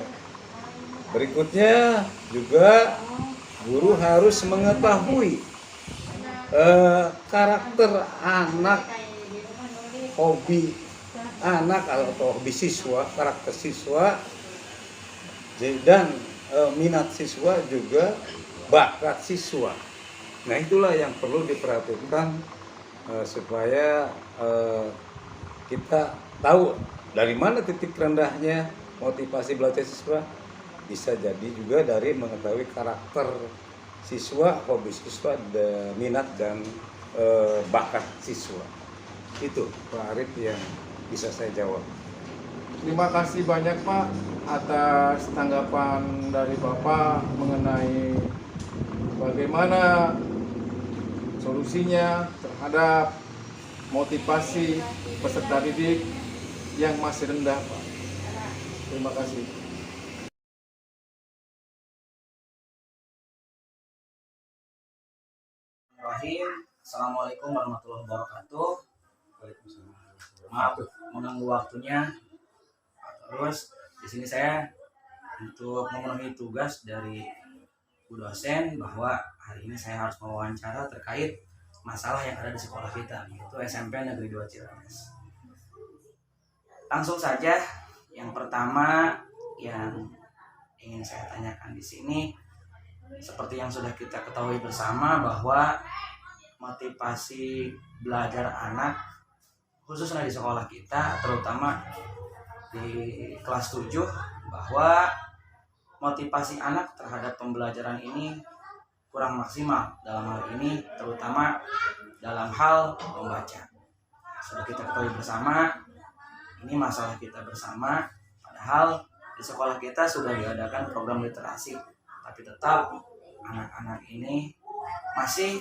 Berikutnya juga guru harus mengetahui karakter anak, hobi anak atau hobi siswa, karakter siswa, dan minat siswa juga bakat siswa. Nah, itulah yang perlu diperhatikan supaya kita tahu dari mana titik rendahnya motivasi belajar siswa. Bisa jadi juga dari mengetahui karakter siswa, hobi siswa, minat dan bakat siswa. Itu Pak Arif yang bisa saya jawab. Terima kasih banyak Pak atas tanggapan dari Bapak mengenai bagaimana solusinya terhadap motivasi peserta didik yang masih rendah Pak. Terima kasih. Assalamualaikum warahmatullahi wabarakatuh. Maaf mengganggu waktunya. Terus di sini saya untuk memenuhi tugas dari Bu dosen bahwa hari ini saya harus mewawancara terkait masalah yang ada di sekolah kita, yaitu SMP Negeri 2 Cirangas. Langsung saja, yang pertama yang ingin saya tanyakan di sini, seperti yang sudah kita ketahui bersama bahwa motivasi belajar anak khususnya di sekolah kita, terutama di kelas 7, bahwa motivasi anak terhadap pembelajaran ini kurang maksimal dalam hal ini, terutama dalam hal membaca. Sudah kita ketahui bersama, ini masalah kita bersama, padahal di sekolah kita sudah diadakan program literasi, tapi tetap anak-anak ini masih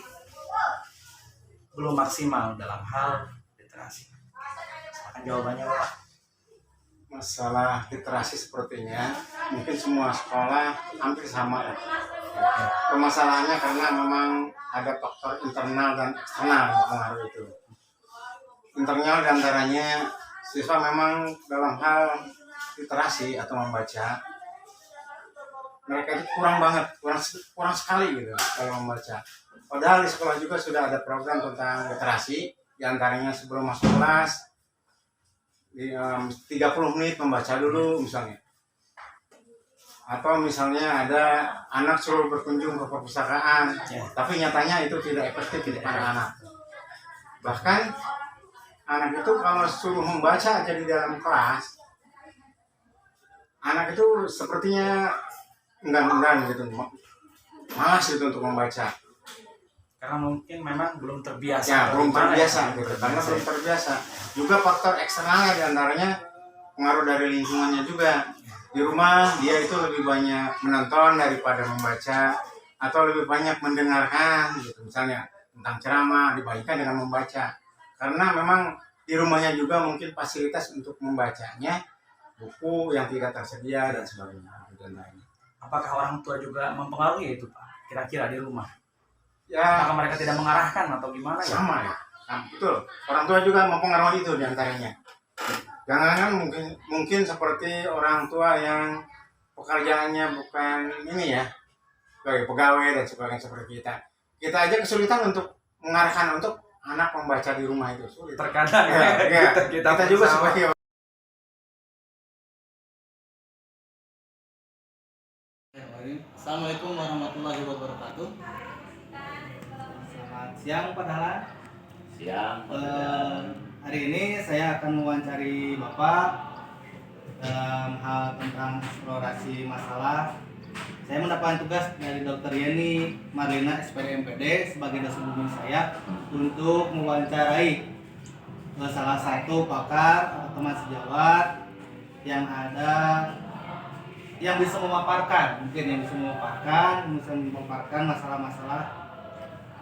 belum maksimal dalam hal literasi. Silakan jawabannya, Pak. Masalah literasi sepertinya mungkin semua sekolah hampir sama ya. Permasalahannya karena memang ada faktor internal dan eksternal yang mempengaruhi itu. Internal diantaranya siswa memang dalam hal literasi atau membaca mereka itu kurang banget, kurang sekali gitu kalau membaca. Padahal di sekolah juga sudah ada program tentang literasi, diantaranya sebelum masuk kelas 30 menit membaca dulu misalnya. Atau misalnya ada anak suruh berkunjung ke perpustakaan, tapi nyatanya itu tidak efektif kepada anak. Bahkan anak itu kalau suruh membaca aja di dalam kelas, anak itu sepertinya enggan gitu, malas gitu untuk membaca. Karena mungkin memang belum terbiasa. Ya, belum terbiasa gitu. Karena belum terbiasa. Juga faktor eksternalnya diantaranya pengaruh dari lingkungannya juga. Di rumah dia itu lebih banyak menonton daripada membaca, atau lebih banyak mendengarkan gitu. Misalnya tentang ceramah dibagikan dengan membaca. Karena memang di rumahnya juga mungkin fasilitas untuk membacanya, buku yang tidak tersedia dan sebagainya. Dan lain. Apakah orang tua juga mempengaruhi itu, Pak? Kira-kira di rumah? Ya, apakah mereka tidak mengarahkan atau gimana ya? Sama ya. Nah, betul. Orang tua juga mempengaruhi itu diantaranya. Jangan mungkin seperti orang tua yang pekerjaannya bukan ini ya, sebagai pegawai dan sebagainya seperti kita. Kita aja kesulitan untuk mengarahkan untuk anak membaca di rumah itu sulit. Terkadang ya. Kita juga sebagai. Assalamualaikum warahmatullahi wabarakatuh. Selamat siang Pak Dahlan. Siang. Hari ini saya akan mewawancari Bapak dalam hal tentang eksplorasi masalah. Saya mendapatkan tugas dari Dr. Yeni Marlina SPD MPD sebagai dosen bimbing saya untuk mewawancarai salah satu pakar atau teman sejawat yang bisa memaparkan masalah-masalah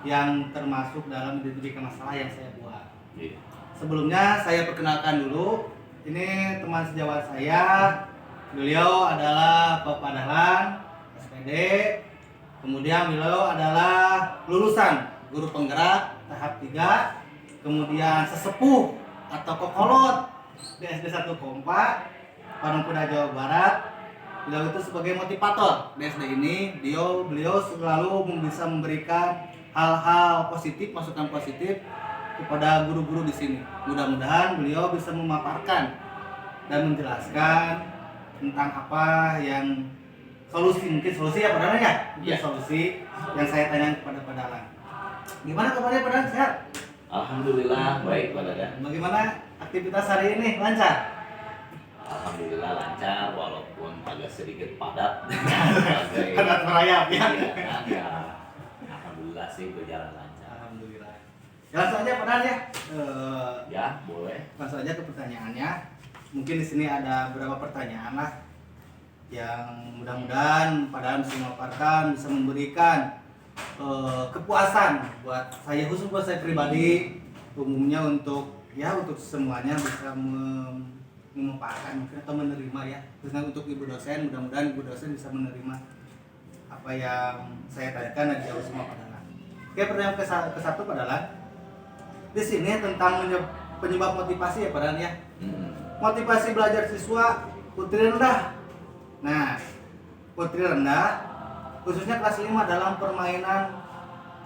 yang termasuk dalam identifikasi masalah yang saya buat. Sebelumnya saya perkenalkan dulu, ini teman sejawat saya, beliau adalah Bapak Dahlan SPD, kemudian beliau adalah lulusan guru penggerak tahap 3, kemudian sesepuh atau kokolot di SD 1 Kompa, Padang Kuda, Jawa Barat. Beliau itu sebagai motivator di SD ini, beliau selalu bisa memberikan hal-hal positif, masukan positif kepada guru-guru di sini. Mudah-mudahan beliau bisa memaparkan dan menjelaskan tentang apa yang solusi ya Pak Dahlan ya? Solusi yang saya tanya kepada Pak Dahlan. Gimana kabarnya Pak Dahlan, sehat? Alhamdulillah baik Pak Dahlan. Bagaimana aktivitas hari ini, lancar? Alhamdulillah lancar walaupun agak sedikit padat. Padat merayap ya. Ya. Alhamdulillah sih berjalan lancar. Alhamdulillah. Langsung aja Pak Dahlan ya. Ya boleh. Langsung aja ke pertanyaannya. Mungkin di sini ada beberapa pertanyaan lah yang mudah-mudahan Pak Dahlan bisa memaparkan, bisa memberikan kepuasan buat saya, khusus buat saya pribadi, umumnya untuk semuanya bisa memaparkan mungkin atau menerima ya. Khususnya untuk ibu dosen, mudah-mudahan ibu dosen bisa menerima apa yang saya tanyakan dan dijawab semua Pak Dahlan. Oke, pertanyaan ke satu Pak Dahlan. Di sini tentang penyebab motivasi ya Pak Dahlan ya. Motivasi belajar siswa putri rendah. Nah, putri rendah khususnya kelas 5 dalam permainan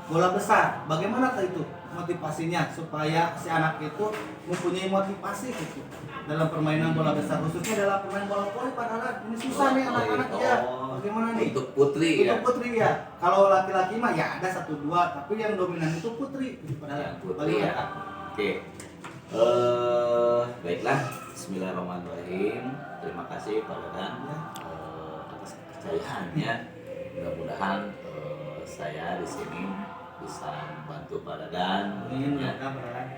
bola besar. Bagaimana itu motivasinya supaya si anak itu mempunyai motivasi gitu dalam permainan bola besar, khususnya dalam permainan bola voli Pak Dahlan. Ini susah nih anak-anak ya. Bagaimana nih? Untuk putri ya. Kalau laki-laki mah ya ada 1-2, tapi yang dominan itu putri gitu Pak Dahlan. Putri ya. Oke. Baiklah. Bismillahirrahmanirrahim. Terima kasih Pak Dahlan atas kepercayaannya. Mudah-mudahan saya di sini bisa membantu Pak Dahlan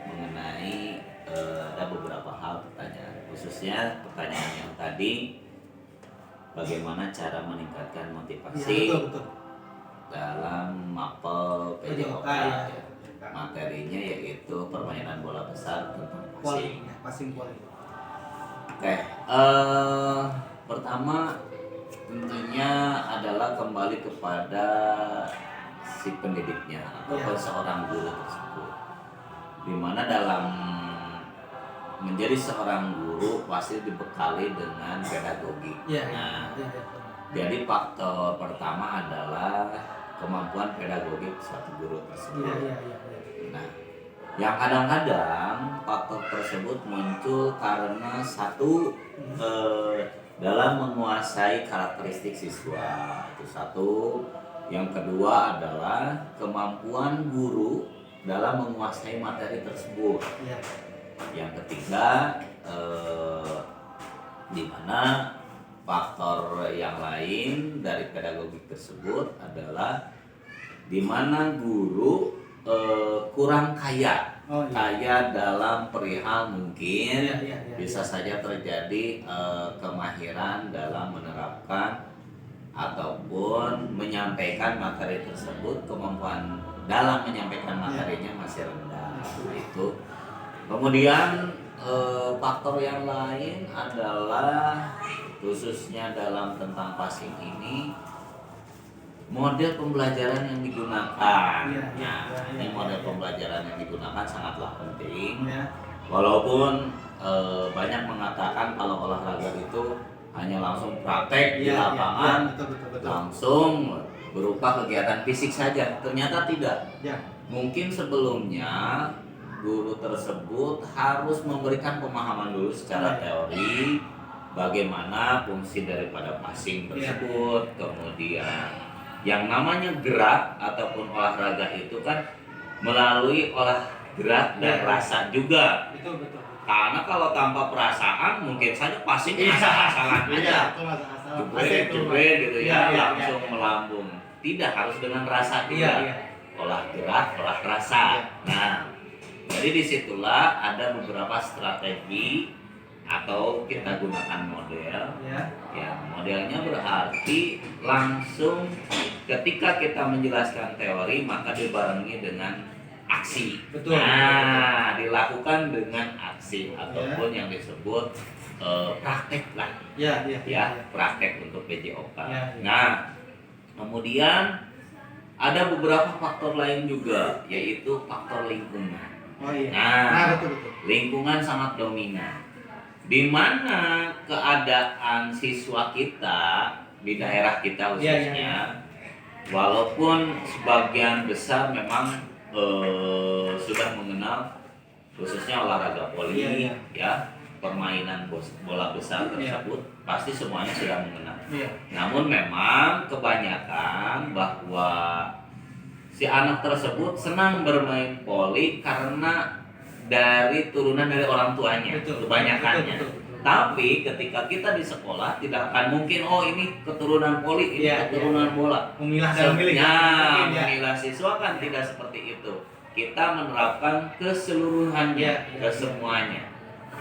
mengenai ada beberapa hal pertanyaan, khususnya pertanyaan yang tadi, bagaimana cara meningkatkan motivasi dalam mapel PJOK ya. Materinya yaitu permainan bola besar tentang passing. Oke, pertama tentunya adalah kembali kepada si pendidiknya ataupun seorang guru tersebut, dimana dalam menjadi seorang guru pasti dibekali dengan pedagogik. Jadi faktor pertama adalah kemampuan pedagogik suatu guru tersebut. Nah, yang kadang-kadang faktor tersebut muncul karena satu dalam menguasai karakteristik siswa, itu satu. Yang kedua adalah kemampuan guru dalam menguasai materi tersebut. Yang ketiga, di mana faktor yang lain dari pedagogik tersebut adalah di mana guru kurang kaya dalam perihal mungkin bisa saja terjadi kemahiran dalam menerapkan ataupun menyampaikan materi tersebut, kemampuan dalam menyampaikan materinya masih rendah. Itu kemudian faktor yang lain adalah khususnya dalam tentang passing ini model pembelajaran yang digunakan. Ini model pembelajaran yang digunakan sangatlah penting. Walaupun banyak mengatakan kalau olahraga itu hanya langsung praktek di lapangan, langsung berupa kegiatan fisik saja. Ternyata tidak. Mungkin sebelumnya guru tersebut harus memberikan pemahaman dulu secara teori bagaimana fungsi daripada passing tersebut. Kemudian yang namanya gerak ataupun olahraga itu kan melalui gerak dan rasa juga. Betul. Karena kalau tanpa perasaan mungkin saja passing asal-asalan aja. Jebret gitu ya, langsung melambung. Tidak, harus dengan rasa juga. Olah gerak, olah rasa. Nah, jadi disitulah ada beberapa strategi atau kita gunakan model. Ya, modelnya berarti langsung ketika kita menjelaskan teori maka dibarengi dengan aksi. Nah, dilakukan dengan aksi ataupun yang disebut praktek lah. Praktek untuk PJOK. Nah, kemudian ada beberapa faktor lain juga, yaitu faktor lingkungan. Nah, lingkungan sangat dominan. Di mana keadaan siswa kita di daerah kita khususnya, walaupun sebagian besar memang sudah mengenal khususnya olahraga voli, ya permainan bola besar tersebut pasti semuanya sudah mengenal. Namun memang kebanyakan bahwa si anak tersebut senang bermain voli karena dari turunan dari orang tuanya, kebanyakannya. Tapi ketika kita di sekolah tidak akan mungkin ini keturunan voli, ini keturunan bola. Memilah siswa kan tidak seperti itu. Kita menerapkan keseluruhannya, ke semuanya.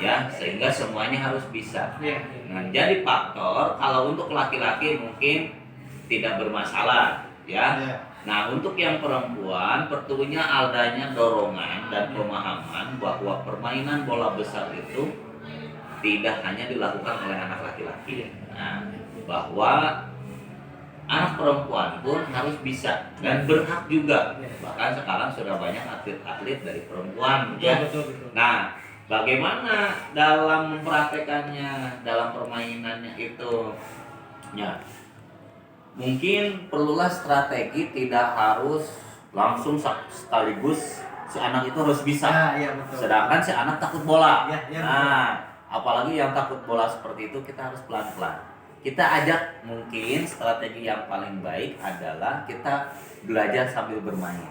Ya, sehingga semuanya harus bisa. Nah, jadi faktor kalau untuk laki-laki mungkin tidak bermasalah, ya. Nah, untuk yang perempuan perlunya adanya dorongan dan pemahaman bahwa permainan bola besar itu tidak hanya dilakukan oleh anak laki-laki. Nah, bahwa anak perempuan pun harus bisa dan berhak juga. Bahkan sekarang sudah banyak atlet-atlet dari perempuan, ya. Nah, bagaimana dalam mempraktekannya, dalam permainannya itu? Ya, mungkin perlulah strategi, tidak harus langsung sekaligus si anak itu harus bisa. Sedangkan si anak takut bola. Nah, apalagi yang takut bola seperti itu kita harus pelan-pelan. Kita ajak, mungkin strategi yang paling baik adalah kita belajar sambil bermain.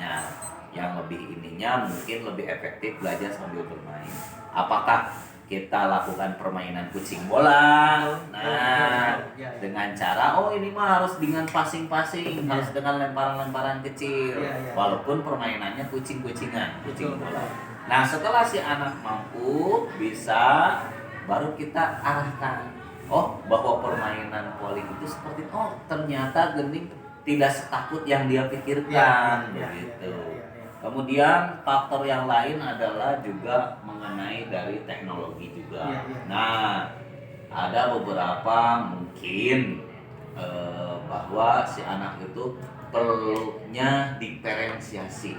Nah, yang lebih ininya mungkin lebih efektif belajar sambil bermain. Apakah kita lakukan permainan kucing bola? Nah, dengan cara ini mah harus dengan passing-passing, harus dengan lemparan-lemparan kecil. Walaupun permainannya kucing-kucingan, kucing bola. Nah, setelah si anak mampu, bisa, baru kita arahkan. Bahwa permainan voli itu seperti ternyata Gening tidak setakut yang dia pikirkan, begitu. Kemudian faktor yang lain adalah juga mengenai dari teknologi juga. Nah, ada beberapa mungkin bahwa si anak itu perlunya diferensiasi.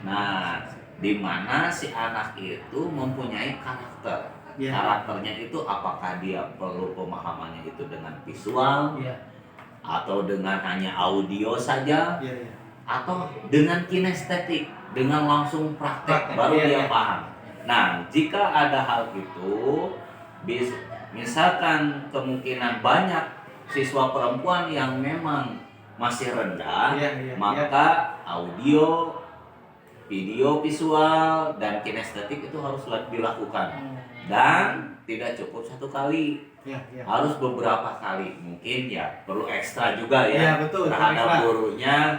Nah, di mana si anak itu mempunyai karakter. Karakternya itu apakah dia perlu pemahamannya itu dengan visual, atau dengan hanya audio saja, atau dengan kinestetik, dengan langsung praktek baru dia paham. Nah, jika ada hal itu, misalkan kemungkinan banyak siswa perempuan yang memang masih rendah, maka audio, video, visual, dan kinestetik itu harus dilakukan. Dan tidak cukup satu kali, harus beberapa kali. Mungkin perlu ekstra juga terhadap gurunya.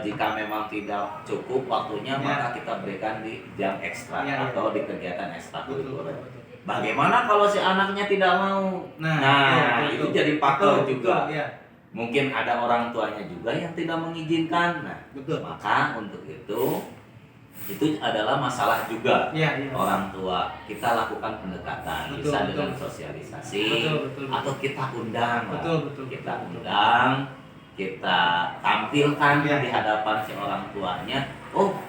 Jika memang tidak cukup waktunya, maka kita berikan di jam ekstra atau di kegiatan ekstrakurikuler. Bagaimana kalau si anaknya tidak mau? Nah, itu jadi faktor juga. Mungkin ada orang tuanya juga yang tidak mengizinkan. Nah, maka untuk itu adalah masalah juga. Orang tua kita lakukan pendekatan, bisa dengan sosialisasi, atau kita undang, kita undang, kita tampilkan di hadapan si orang tuanya.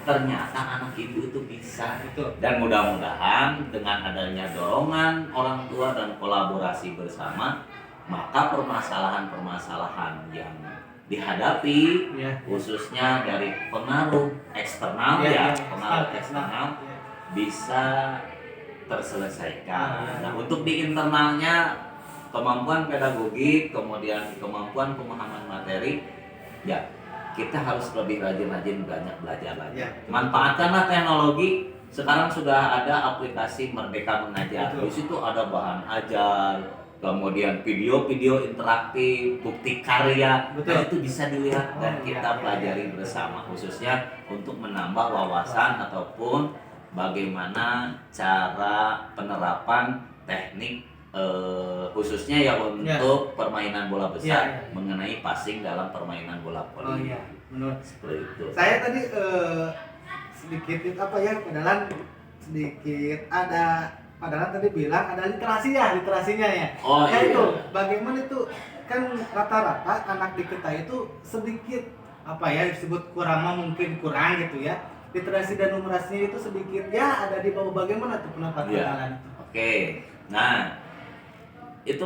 Ternyata anak ibu itu bisa. Dan mudah-mudahan dengan adanya dorongan orang tua dan kolaborasi bersama, maka permasalahan-permasalahan yang dihadapi, khususnya dari pengaruh eksternal, pengaruh eksternal bisa terselesaikan. Nah, untuk di internalnya, kemampuan pedagogik, kemudian kemampuan pemahaman materi, kita harus lebih rajin-rajin banyak belajar lagi. Ya. Manfaatkanlah teknologi. Sekarang sudah ada aplikasi Merdeka Mengajar. Betul. Di situ ada bahan ajar, kemudian video-video interaktif, bukti karya. Betul. Nah, itu bisa dilihat dan Oh, kita iya, pelajari iya. bersama, khususnya untuk menambah wawasan ataupun bagaimana cara penerapan teknik khususnya ya untuk permainan bola besar, Ya, ya. mengenai passing dalam permainan bola Oh voli. iya, menurut Seperti itu. saya tadi sedikit apa ya, padahal tadi bilang ada literasinya ya. Oh, ya iya. itu bagaimana itu kan rata-rata anak di kita itu sedikit apa ya disebut mungkin kurang gitu ya. Literasi dan numerasinya itu sedikit ya ada di bawah. Bagaimana tuh pendapat Iya. kalian? Oke. Nah, itu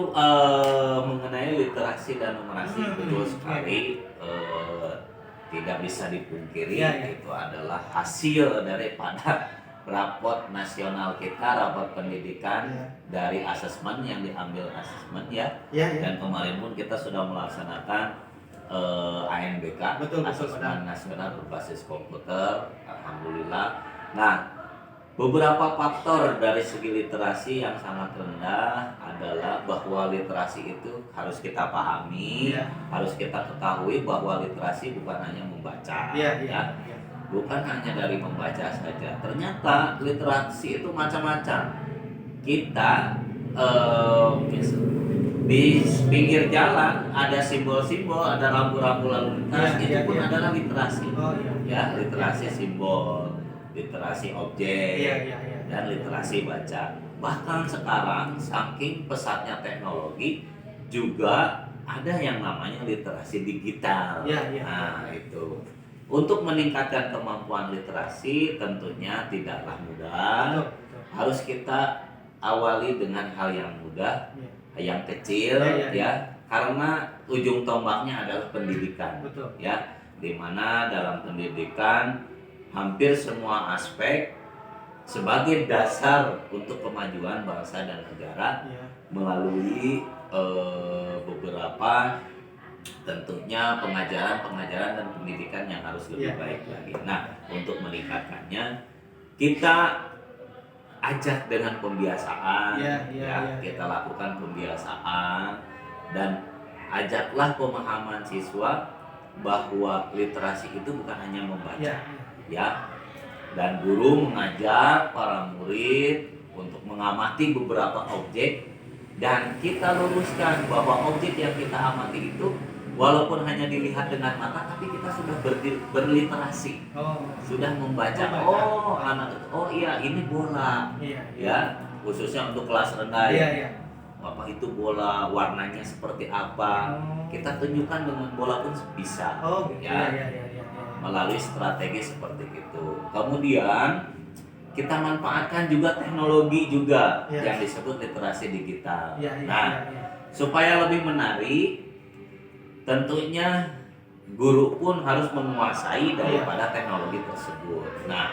mengenai literasi dan numerasi betul sekali, tidak bisa dipungkiri Ya, ya. itu adalah hasil daripada raport nasional kita, raport pendidikan Ya. dari asesmen yang diambil asesmen ya. Ya, ya. Dan kemarin pun kita sudah melaksanakan ANBK, Betul, asesmen nasional berbasis komputer, alhamdulillah. Nah, beberapa faktor dari segi literasi yang sangat rendah adalah bahwa literasi itu harus kita pahami, Iya. harus kita ketahui bahwa literasi bukan hanya membaca, Iya, iya, ya. iya. Bukan hanya dari membaca saja. Ternyata literasi itu macam-macam. Kita di pinggir jalan ada simbol-simbol, ada rambu-rambu lalu lintas, Iya, itu iya, pun iya. adalah literasi. Oh iya. Ya, literasi simbol, literasi objek, Iya, iya, iya. dan literasi baca. Bahkan sekarang saking pesatnya teknologi juga ada yang namanya literasi digital. Iya, iya. Nah, itu. Untuk meningkatkan kemampuan literasi tentunya tidaklah mudah. Betul, betul. Harus kita awali dengan hal yang mudah, Iya. yang kecil, Iya, iya, ya. Karena ujung tombaknya adalah pendidikan. Betul. Ya, di mana dalam pendidikan hampir semua aspek sebagai dasar untuk kemajuan bangsa dan negara Iya. melalui beberapa tentunya pengajaran dan pendidikan yang harus lebih Iya. baik lagi. Nah, untuk meningkatkannya kita ajak dengan pembiasaan, Iya, iya, ya, iya. kita lakukan pembiasaan dan ajaklah pemahaman siswa bahwa literasi itu bukan hanya membaca, Iya. ya. Dan guru mengajak para murid untuk mengamati beberapa objek dan kita luruskan bahwa objek yang kita amati itu walaupun hanya dilihat dengan mata tapi kita sudah berliterasi. Oh. Sudah membaca. Oh, anak itu. Oh iya, ini bola. Iya. Ya, khususnya untuk kelas rendah. Iya, Ya. iya. Apa itu bola, warnanya seperti apa? Oh. Kita tunjukkan dengan bola pun bisa. Oh, gitu. Ya. Iya, iya, iya. Melalui strategi seperti itu. Kemudian kita manfaatkan juga teknologi juga Ya. yang disebut literasi digital. Iya, iya, Nah, iya. supaya lebih menarik, tentunya guru pun harus menguasai daripada teknologi tersebut. Nah,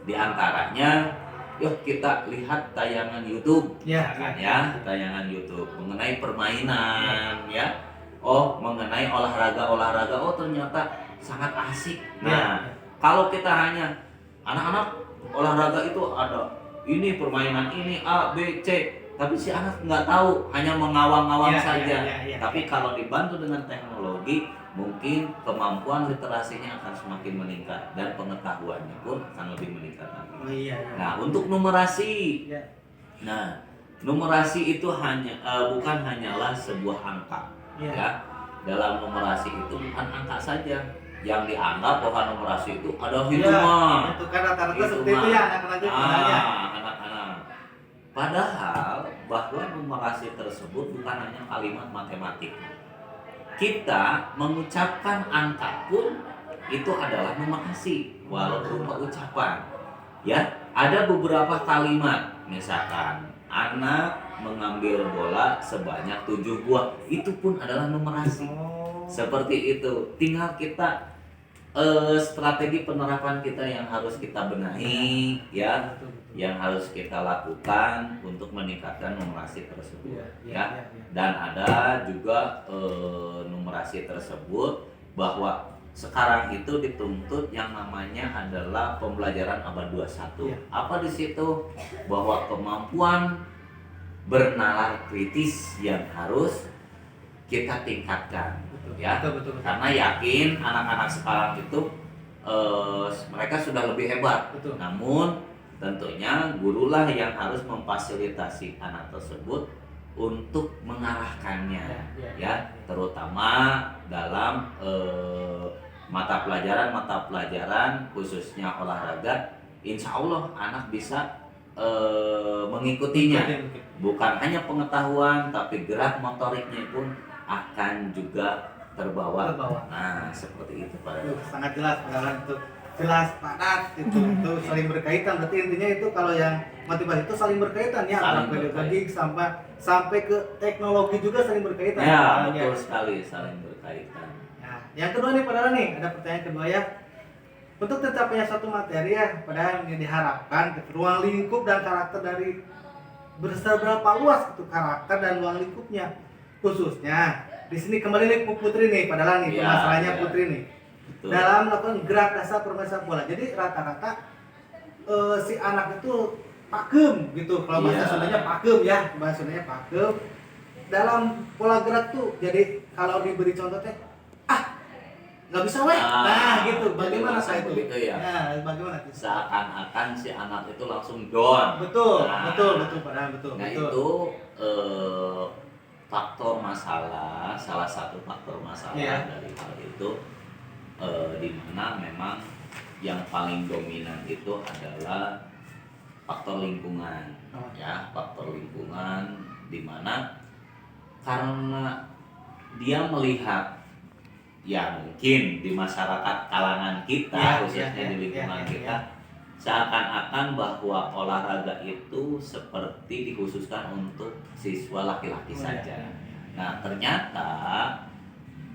diantaranya, yuk kita lihat tayangan YouTube, Ya, kan, ya, tayangan YouTube mengenai permainan, ya. Oh, mengenai olahraga, oh ternyata sangat asik. Nah, kalau kita hanya anak-anak olahraga itu ada ini permainan ini A, B, C, tapi si anak nggak tahu, hanya mengawang-awang Ya, saja. ya. Tapi kalau dibantu dengan teknologi, mungkin kemampuan literasinya akan semakin meningkat dan pengetahuannya pun akan lebih meningkat lagi. Oh iya. Iya. Nah, untuk numerasi, Ya. nah numerasi itu bukan hanyalah sebuah angka, Iya. ya. Dalam numerasi itu bukan angka saja yang dianggap bahwa numerasi itu ada hitungan. Itu kan rata-rata seperti Hitungan. itu ya anak-anak bilangnya. Anak-anak. Padahal bahwa numerasi tersebut bukan hanya kalimat matematik. Kita mengucapkan angka pun itu adalah numerasi walaupun ucapan. Ya, ada beberapa kalimat, misalkan anak mengambil bola sebanyak 7 buah, itu pun adalah numerasi. Seperti itu. Tinggal kita strategi penerapan kita yang harus kita benahi, ya, yang harus kita lakukan untuk meningkatkan numerasi tersebut, ya. Dan ada juga numerasi tersebut bahwa sekarang itu dituntut yang namanya adalah pembelajaran abad 21. Apa di situ? Bahwa kemampuan bernalar kritis yang harus kita tingkatkan, ya. Betul. Karena yakin anak-anak sekarang itu mereka sudah lebih hebat. Namun tentunya gurulah yang harus memfasilitasi anak tersebut untuk mengarahkannya, ya, terutama dalam mata pelajaran khususnya olahraga. Insya Allah anak bisa mengikutinya, bukan hanya pengetahuan tapi gerak motoriknya pun akan juga terbawa. Nah, seperti itu Pak. Sangat jelas Pak, itu jelas padat itu saling berkaitan. Berarti intinya itu kalau yang motivasi itu saling berkaitan ya, antara pedagogik sampai ke teknologi juga saling berkaitan. Ya, betul sekali, saling berkaitan. Nah, yang kedua nih padahal nih ada pertanyaan kedua ya. Untuk tercapainya suatu materi ya, padahal yang diharapkan ruang lingkup dan karakter dari berapa luas itu karakter dan ruang lingkupnya. Khususnya di sini kembali nih Putri nih, padahal nih masalahnya Putri nih. Betul. Dalam melakukan gerak dasar permainan sepak bola. Jadi rata-rata si anak itu pakem gitu. Kalau bahasa Sundanya pakem ya, bahasa Sundanya pakem. Dalam pola gerak tuh jadi kalau diberi contohnya nggak bisa weh. Nah gitu. Bagaimana saya itu? Gitu ya. Nah, bagaimana itu? Seakan-akan si anak itu langsung down. Betul, betul padahal betul. Nah betul. itu faktor masalah, salah satu faktor masalah dari hal itu di mana memang yang paling dominan itu adalah faktor lingkungan, ya, faktor lingkungan di mana karena dia melihat ya mungkin di masyarakat kalangan kita khususnya di lingkungan kita seakan-akan bahwa olahraga itu seperti dikhususkan untuk siswa laki-laki saja. Nah ternyata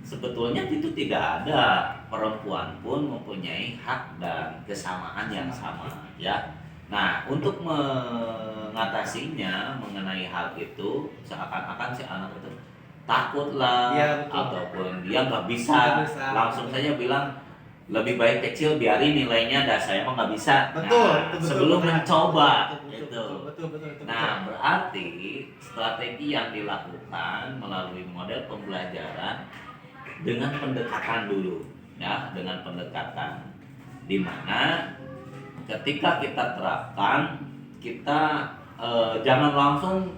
sebetulnya itu tidak ada, perempuan pun mempunyai hak dan kesamaan yang sama, ya. Nah untuk mengatasinya mengenai hal itu seakan-akan si anak itu takutlah ataupun dia nggak bisa, langsung saja bilang lebih baik kecil biarin nilainya, dah saya mah nggak bisa. Betul, sebelum mencoba gitu. Nah berarti strategi yang dilakukan melalui model pembelajaran dengan pendekatan dulu, ya, dengan pendekatan di mana ketika kita terapkan kita jangan langsung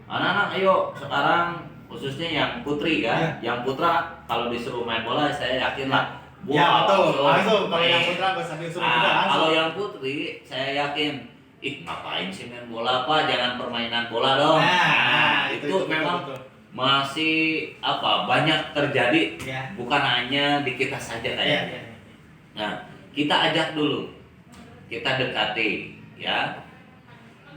anak-anak ayo sekarang khususnya yang putri ya, yang putra kalau disuruh main bola saya yakin lah. Betul, langsung kalau yang putra gak usah disuruh juga langsung. Kalau yang putri saya yakin, ngapain sih main bola Pak, jangan permainan bola dong. Nah, itu memang betul. Masih banyak terjadi, bukan hanya di kita saja kayaknya. Nah, kita ajak dulu, kita dekati, ya.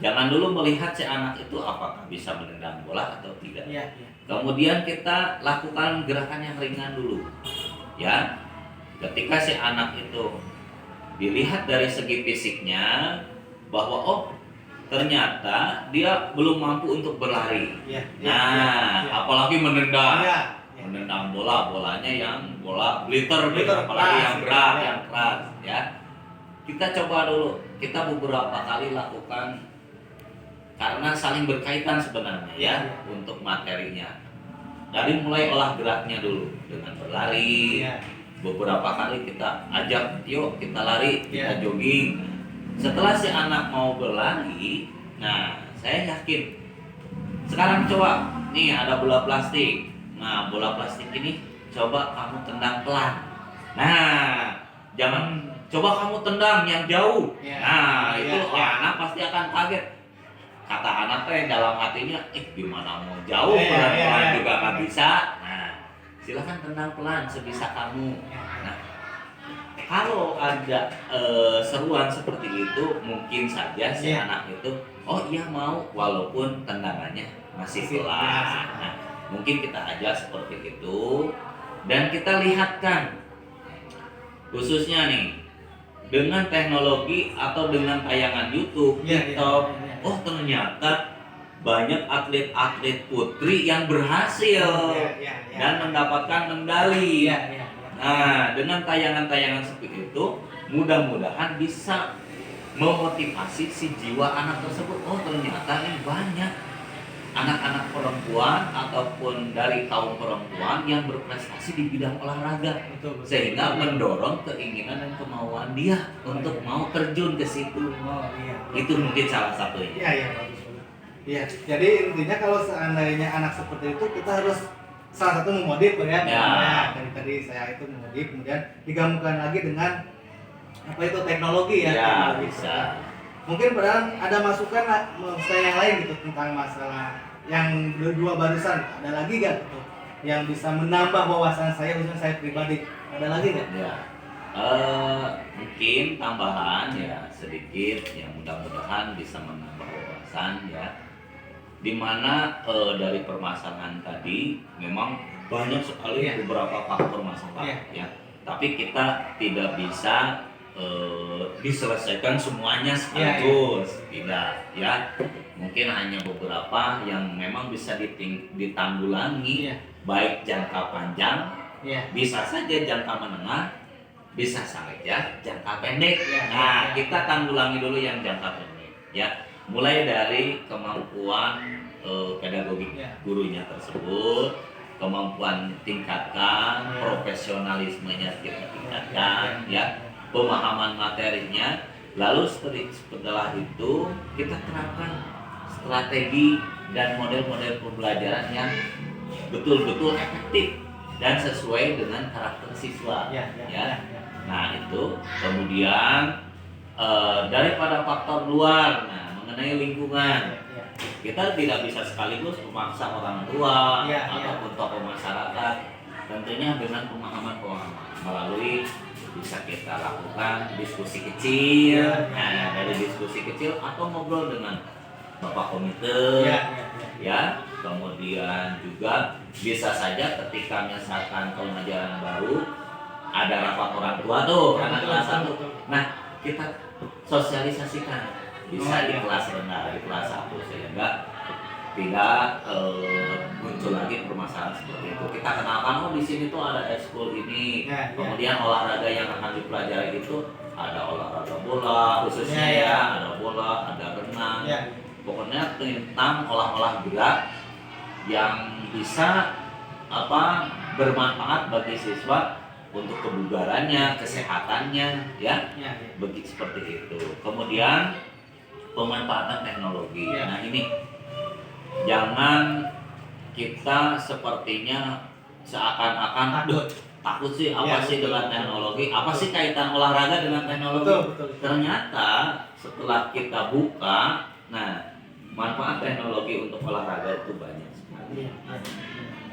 Jangan dulu melihat si anak itu apakah bisa menendang bola atau tidak. Kemudian kita lakukan gerakan yang ringan dulu, ya. Ketika si anak itu dilihat dari segi fisiknya bahwa ternyata dia belum mampu untuk berlari. Apalagi menendang. Menendang bolanya yang bola glitter apalagi yang berat, yang keras, ya. Kita coba dulu, kita beberapa kali lakukan karena saling berkaitan sebenarnya ya untuk materinya. Dari mulai olah geraknya dulu dengan berlari. Beberapa kali kita ajak, yuk kita lari, kita jogging. Setelah si anak mau berlari, nah saya yakin sekarang coba nih ada bola plastik. Nah bola plastik ini coba kamu tendang pelan. Nah jangan coba kamu tendang yang jauh. Nah itu anak pasti akan kaget. Kata anak dalam hatinya, gimana mau jauh pelan-pelan juga nggak bisa. Nah silahkan tendang pelan sebisa kamu. Nah kalau ada seruan seperti itu mungkin saja si anak itu iya mau walaupun tendangannya masih pelan. Nah mungkin kita aja seperti itu dan kita lihatkan khususnya nih dengan teknologi atau dengan tayangan YouTube, TikTok. Ternyata banyak atlet-atlet putri yang berhasil dan mendapatkan medali. Nah, dengan tayangan-tayangan seperti itu, mudah-mudahan bisa memotivasi si jiwa anak tersebut. Oh, ternyata ini banyak anak-anak perempuan ataupun dari kaum perempuan yang berprestasi di bidang olahraga, sehingga mendorong keinginan dan kemauan dia untuk mau terjun ke situ. Itu mungkin salah satunya. Iya, bagus banget. Iya, jadi intinya kalau seandainya anak seperti itu, kita harus salah satu memodif ya. Dari tadi saya itu memodif, kemudian digabungkan lagi dengan apa itu teknologi ya. Teknologi. Bisa. Mungkin padahal ada masukan yang lain gitu tentang masalah yang dua barusan, ada lagi gak gitu yang bisa menambah wawasan saya, khususnya saya pribadi, ada lagi gak? Ya, mungkin tambahan ya sedikit yang mudah-mudahan bisa menambah wawasan ya, dimana dari permasalahan tadi memang banyak sekali beberapa faktor masalah ya, tapi kita tidak bisa diselesaikan semuanya sekaligus, tidak ya, mungkin hanya beberapa yang memang bisa ditanggulangi, baik jangka panjang, bisa saja jangka menengah, bisa saja jangka pendek. Nah, kita tanggulangi dulu yang jangka pendek ya, mulai dari kemampuan pedagogik gurunya tersebut, kemampuan tingkatkan, profesionalismenya kita tingkatkan ya, pemahaman materinya, lalu setelah itu kita terapkan strategi dan model-model pembelajaran yang betul-betul efektif dan sesuai dengan karakter siswa ya. Nah itu kemudian daripada faktor luar, nah mengenai lingkungan, kita tidak bisa sekaligus memaksa orang tua ataupun tokoh masyarakat, tentunya dengan pemahaman melalui bisa kita lakukan diskusi kecil. Nah, dari diskusi kecil atau ngobrol dengan bapak komite ya, kemudian juga bisa saja ketika misalkan tahun ajaran baru ada rapat orang tua tuh anak kelas 1, nah kita sosialisasikan bisa di kelas rendah, di kelas 1, sehingga tidak muncul lagi permasalahan seperti itu. Kita kenalkan, oh di sini tuh ada ekskul ini, kemudian olahraga yang akan dipelajari itu ada olahraga bola khususnya ya, ada bola, ada renang, pokoknya tentang olah-olah gerak yang bisa bermanfaat bagi siswa untuk kebugarannya, kesehatannya ya, begitu seperti itu. Kemudian pemanfaatan teknologi. Nah ini jangan kita sepertinya seakan-akan takut sih apa sih dengan teknologi, apa sih kaitan olahraga dengan teknologi. Ternyata setelah kita buka, nah manfaat teknologi untuk olahraga itu banyak sekali.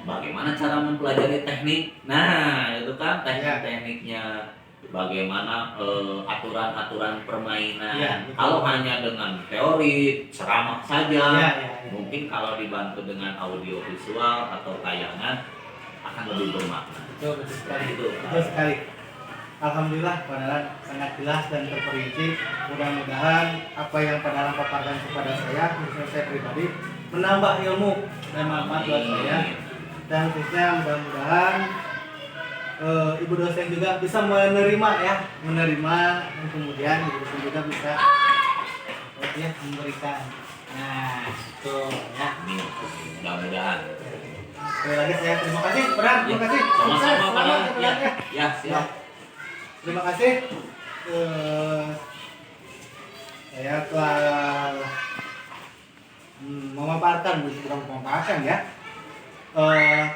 Bagaimana cara mempelajari teknik, nah itu kan teknik-tekniknya, bagaimana aturan-aturan permainan. Kalau hanya dengan teori ceramah saja, mungkin kalau dibantu dengan audio visual atau tayangan akan lebih bermakna. Betul sekali. Alhamdulillah Pak Dahlan sangat jelas dan terperinci. Mudah-mudahan apa yang Pak Dahlan paparkan kepada saya, khususnya saya pribadi, menambah ilmu dan manfaat buat saya. Dan khususnya mudah-mudahan ibu dosen juga bisa menerima dan kemudian ibu dosen juga bisa memberikan. Nah, itu ya. Mudah-mudahan. Sekali lagi saya terima kasih, terima kasih. Sama-sama, ya, siap. Terima kasih. Saya telah memaparkan, bukan memaparkan ya.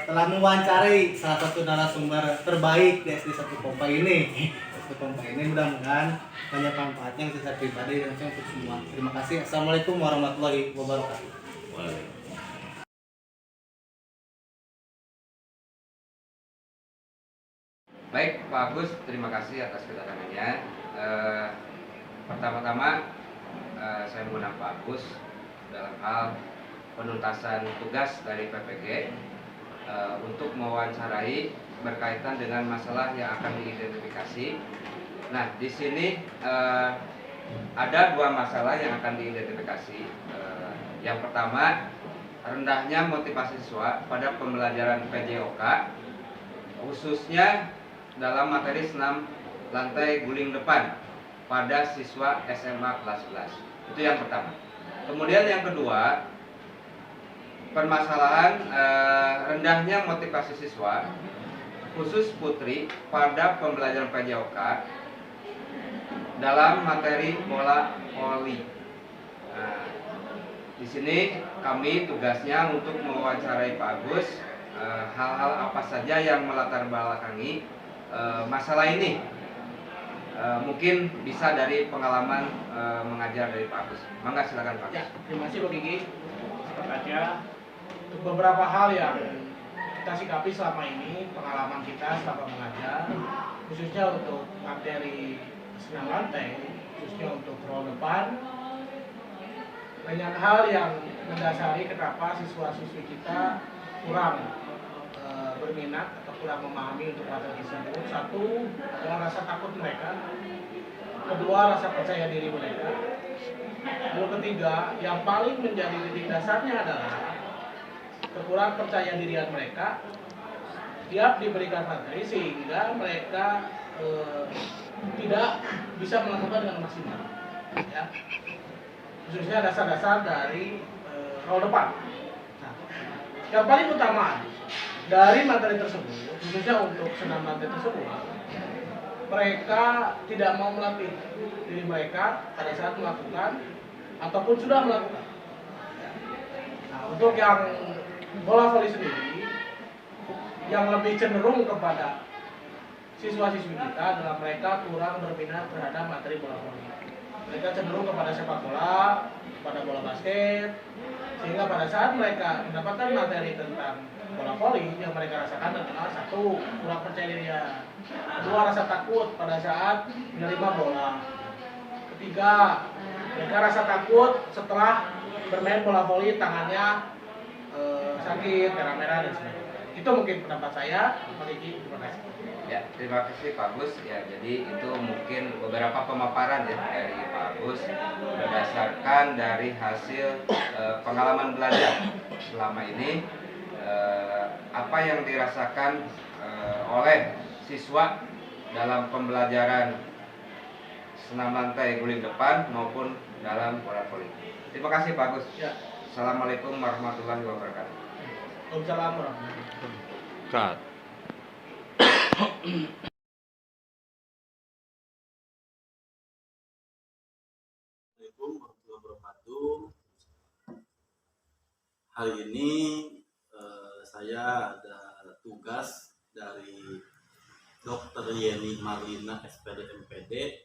Telah mewawancarai salah satu narasumber terbaik di SD 1 Kompa ini. Mudah-mudahan banyak manfaatnya untuk saya pribadi dan untuk semua. Terima kasih. Assalamualaikum warahmatullahi wabarakatuh. Baik Pak Agus, terima kasih atas kedatangannya. Pertama-tama saya mengundang Pak Agus dalam hal penuntasan tugas dari PPG untuk mewawancarai berkaitan dengan masalah yang akan diidentifikasi. Nah, di sini ada dua masalah yang akan diidentifikasi. Yang pertama, rendahnya motivasi siswa pada pembelajaran PJOK, khususnya dalam materi senam lantai guling depan pada siswa SMA kelas 11. Itu yang pertama. Kemudian yang kedua, permasalahan rendahnya motivasi siswa khusus putri pada pembelajaran PJOK dalam materi bola voli. Nah, di sini kami tugasnya untuk mewawancarai Pak Agus hal-hal apa saja yang melatar belakangi masalah ini. Mungkin bisa dari pengalaman mengajar dari Pak Agus. Mangga silakan Pak. Ya, terima kasih Pak Gigi. Sepertinya beberapa hal yang kita sikapi selama ini, pengalaman kita selama mengajar, khususnya untuk materi senam lantai, khususnya untuk roll depan, banyak hal yang mendasari kenapa siswa-siswi kita kurang berminat atau kurang memahami untuk materi tersebut. Satu, adalah rasa takut mereka. Kedua, rasa percaya diri mereka. Lalu ketiga, yang paling menjadi titik dasarnya adalah kekurangan percaya dirian mereka tiap diberikan materi, sehingga mereka tidak bisa melakukan dengan maksimal, ya. Khususnya dasar-dasar dari roll depan. Nah, yang paling utama dari materi tersebut, khususnya untuk senam lantai tersebut, mereka tidak mau melatih diri mereka pada saat melakukan ataupun sudah melakukan. Nah, untuk yang bola voli sendiri, yang lebih cenderung kepada siswa-siswi kita adalah mereka kurang berminat terhadap materi bola voli. Mereka cenderung kepada sepak bola, pada bola basket, sehingga pada saat mereka mendapatkan materi tentang bola voli, yang mereka rasakan adalah satu, kurang percaya diri, kedua, rasa takut pada saat menerima bola, ketiga, mereka rasa takut setelah bermain bola voli tangannya sakit, merah-merah dan sebagainya. Itu mungkin pendapat saya, Pak Diki. Terima kasih. Ya, terima kasih Pak Agus. Ya, jadi itu mungkin beberapa pemaparan ya dari Pak Agus berdasarkan dari hasil pengalaman belajar selama ini, apa yang dirasakan oleh siswa dalam pembelajaran senam lantai guling depan maupun dalam bola voli. Terima kasih Pak Agus. Ya. Assalamualaikum warahmatullahi wabarakatuh. Waalaikumsalam warahmatullahi wabarakatuh. Cut. Assalamualaikum warahmatullahi wabarakatuh. Hari ini saya ada tugas dari Dr. Yeni Marlina SPD MPD,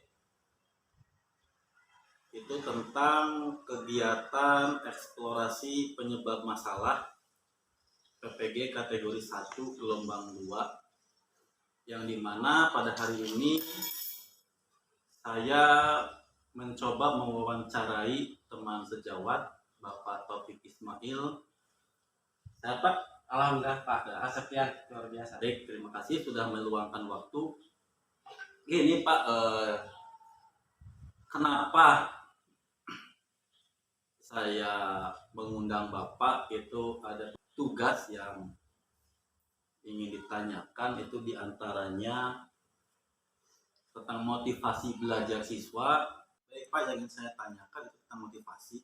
itu tentang kegiatan eksplorasi penyebab masalah PPG kategori 1 gelombang 2, yang dimana pada hari ini saya mencoba mewawancarai teman sejawat Bapak Taufik Ismail. Saya Pak, alhamdulillah Pak, Asepian luar biasa. Baik, terima kasih sudah meluangkan waktu. Gini Pak, kenapa saya mengundang Bapak, itu ada tugas yang ingin ditanyakan, itu diantaranya tentang motivasi belajar siswa. Baik Pak, yang ingin saya tanyakan itu tentang motivasi.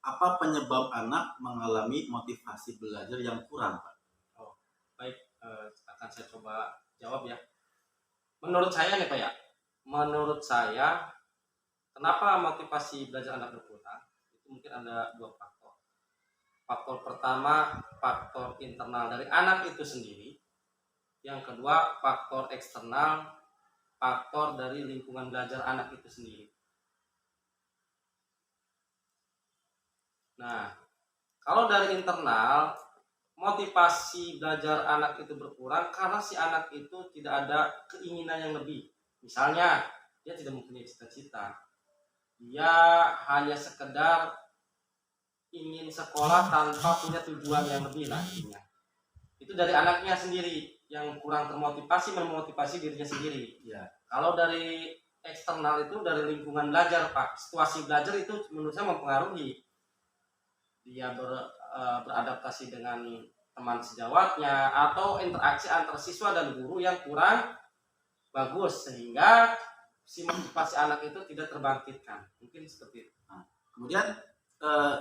Apa penyebab anak mengalami motivasi belajar yang kurang Pak? Oh, baik, akan saya coba jawab ya. Menurut saya nih Pak ya, menurut saya kenapa motivasi belajar anak berkurang? Mungkin ada dua faktor. Faktor pertama, faktor internal dari anak itu sendiri. Yang kedua, faktor eksternal, faktor dari lingkungan belajar anak itu sendiri. Nah, kalau dari internal, motivasi belajar anak itu berkurang karena si anak itu tidak ada keinginan yang lebih. Misalnya, dia tidak mempunyai cita-cita. Dia hanya sekedar ingin sekolah tanpa punya tujuan yang lebih lah intinya. Itu dari anaknya sendiri yang kurang termotivasi, memotivasi dirinya sendiri. Ya. Kalau dari eksternal itu dari lingkungan belajar Pak, situasi belajar itu menurut saya mempengaruhi. Dia beradaptasi dengan teman sejawatnya atau interaksi antar siswa dan guru yang kurang bagus sehingga si motivasi anak itu tidak terbangkitkan. Mungkin seperti itu. Nah, kemudian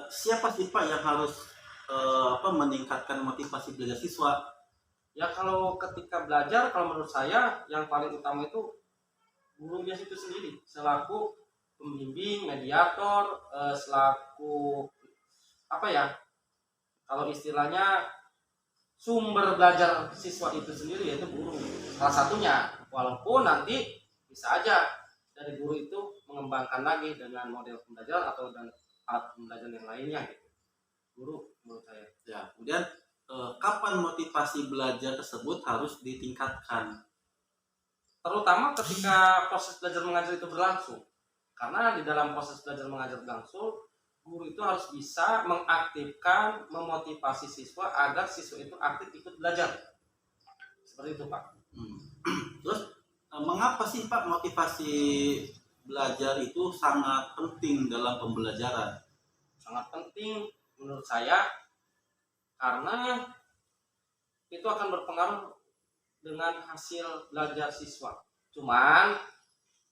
siapa sih Pak yang harus meningkatkan motivasi belajar siswa? Ya kalau ketika belajar, kalau menurut saya yang paling utama itu gurunya itu sendiri selaku pembimbing, mediator, selaku apa ya? Kalau istilahnya sumber belajar siswa itu sendiri yaitu guru. Salah satunya, walaupun nanti bisa aja dari guru itu mengembangkan lagi dengan model pembelajaran atau dan alat pembelajaran yang lainnya gitu. Guru menurut saya. Ya, kemudian kapan motivasi belajar tersebut harus ditingkatkan? Terutama ketika proses belajar mengajar itu berlangsung. Karena di dalam proses belajar mengajar berlangsung, guru itu harus bisa mengaktifkan, memotivasi siswa agar siswa itu aktif ikut belajar. Seperti itu, Pak. Terus mengapa sih Pak motivasi belajar itu sangat penting dalam pembelajaran? Sangat penting menurut saya karena itu akan berpengaruh dengan hasil belajar siswa. Cuman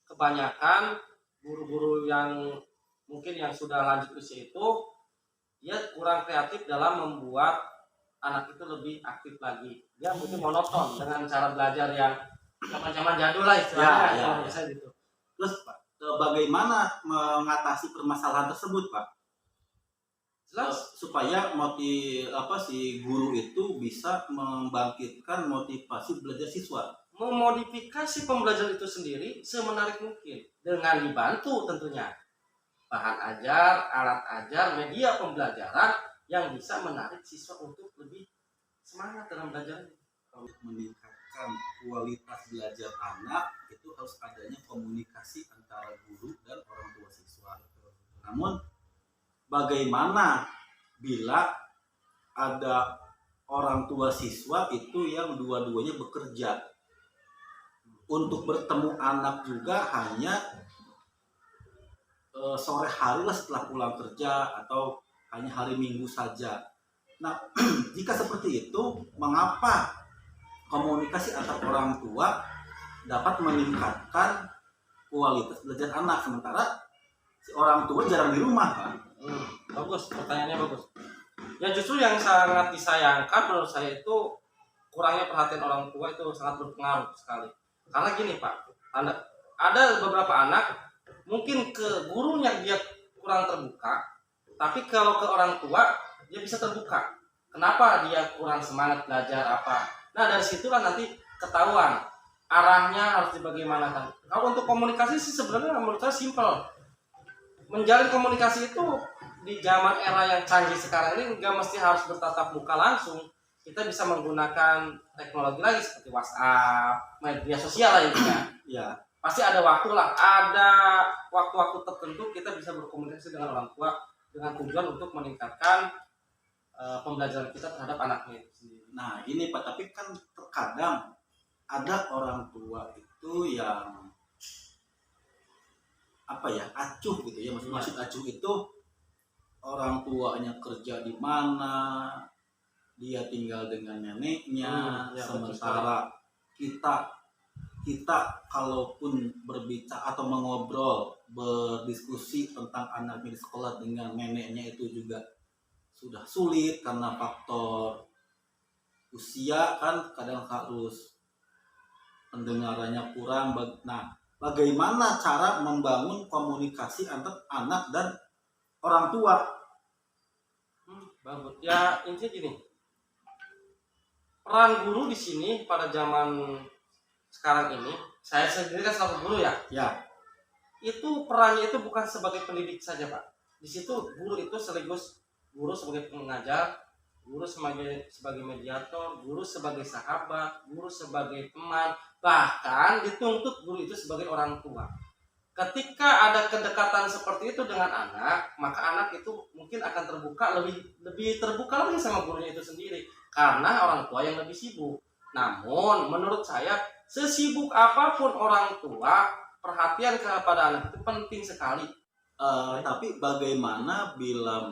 kebanyakan guru-guru yang mungkin yang sudah lanjut usia itu dia kurang kreatif dalam membuat anak itu lebih aktif lagi. Dia mungkin monoton dengan cara belajar yang zaman-zaman jadul lah istilahnya. Ya. Gitu. Terus bagaimana mengatasi permasalahan tersebut, Pak? Jelas supaya si guru itu bisa membangkitkan motivasi belajar siswa. Memodifikasi pembelajaran itu sendiri semenarik mungkin dengan dibantu tentunya bahan ajar, alat ajar, media pembelajaran yang bisa menarik siswa untuk lebih semangat dalam belajar. Untuk meningkatkan kualitas belajar anak itu harus adanya komunikasi antara guru dan orang tua siswa. Namun bagaimana bila ada orang tua siswa itu yang dua-duanya bekerja? Untuk bertemu anak juga hanya sore hari lah setelah pulang kerja atau hanya hari Minggu saja. Nah, jika seperti itu, mengapa komunikasi antar orang tua dapat meningkatkan kualitas belajar anak sementara si orang tua jarang di rumah, Pak? Bagus, pertanyaannya bagus. Ya justru yang sangat disayangkan menurut saya itu kurangnya perhatian orang tua itu sangat berpengaruh sekali. Karena gini Pak, ada beberapa anak mungkin ke gurunya dia kurang terbuka, tapi kalau ke orang tua dia bisa terbuka. Kenapa dia kurang semangat belajar apa? Nah dari situlah nanti ketahuan arahnya harus dibagaimanakan. Kalau untuk komunikasi sih sebenarnya menurut saya simpel. Menjalin komunikasi itu di zaman era yang canggih sekarang ini nggak mesti harus bertatap muka langsung. Kita bisa menggunakan teknologi lagi seperti WhatsApp, media sosial lainnya. Ya. Pasti ada waktu lah, ada waktu-waktu tertentu kita bisa berkomunikasi dengan orang tua dengan tujuan untuk meningkatkan pembelajaran kita terhadap anaknya itu sendiri. Nah ini Pak, tapi kan terkadang ada orang tua itu yang acuh gitu ya, maksud acuh itu orang tuanya kerja di mana, dia tinggal dengan neneknya, sementara kita kalaupun berbicara atau mengobrol, berdiskusi tentang anaknya di sekolah dengan neneknya itu juga sudah sulit karena faktor usia kan kadang harus pendengarannya kurang. Nah, bagaimana cara membangun komunikasi antar anak dan orang tua? Bagus. Ya intinya gini. Peran guru di sini pada zaman sekarang ini, saya sendiri kan selaku guru ya. Ya. Itu perannya itu bukan sebagai pendidik saja Pak. Di situ guru itu sekaligus guru sebagai pengajar, guru sebagai mediator, guru sebagai sahabat, guru sebagai teman, bahkan dituntut guru itu sebagai orang tua. Ketika ada kedekatan seperti itu dengan anak, maka anak itu mungkin akan terbuka lebih terbuka lagi sama gurunya itu sendiri karena orang tua yang lebih sibuk. Namun menurut saya sesibuk apapun orang tua, perhatian kepada anak itu penting sekali. Tapi bagaimana bila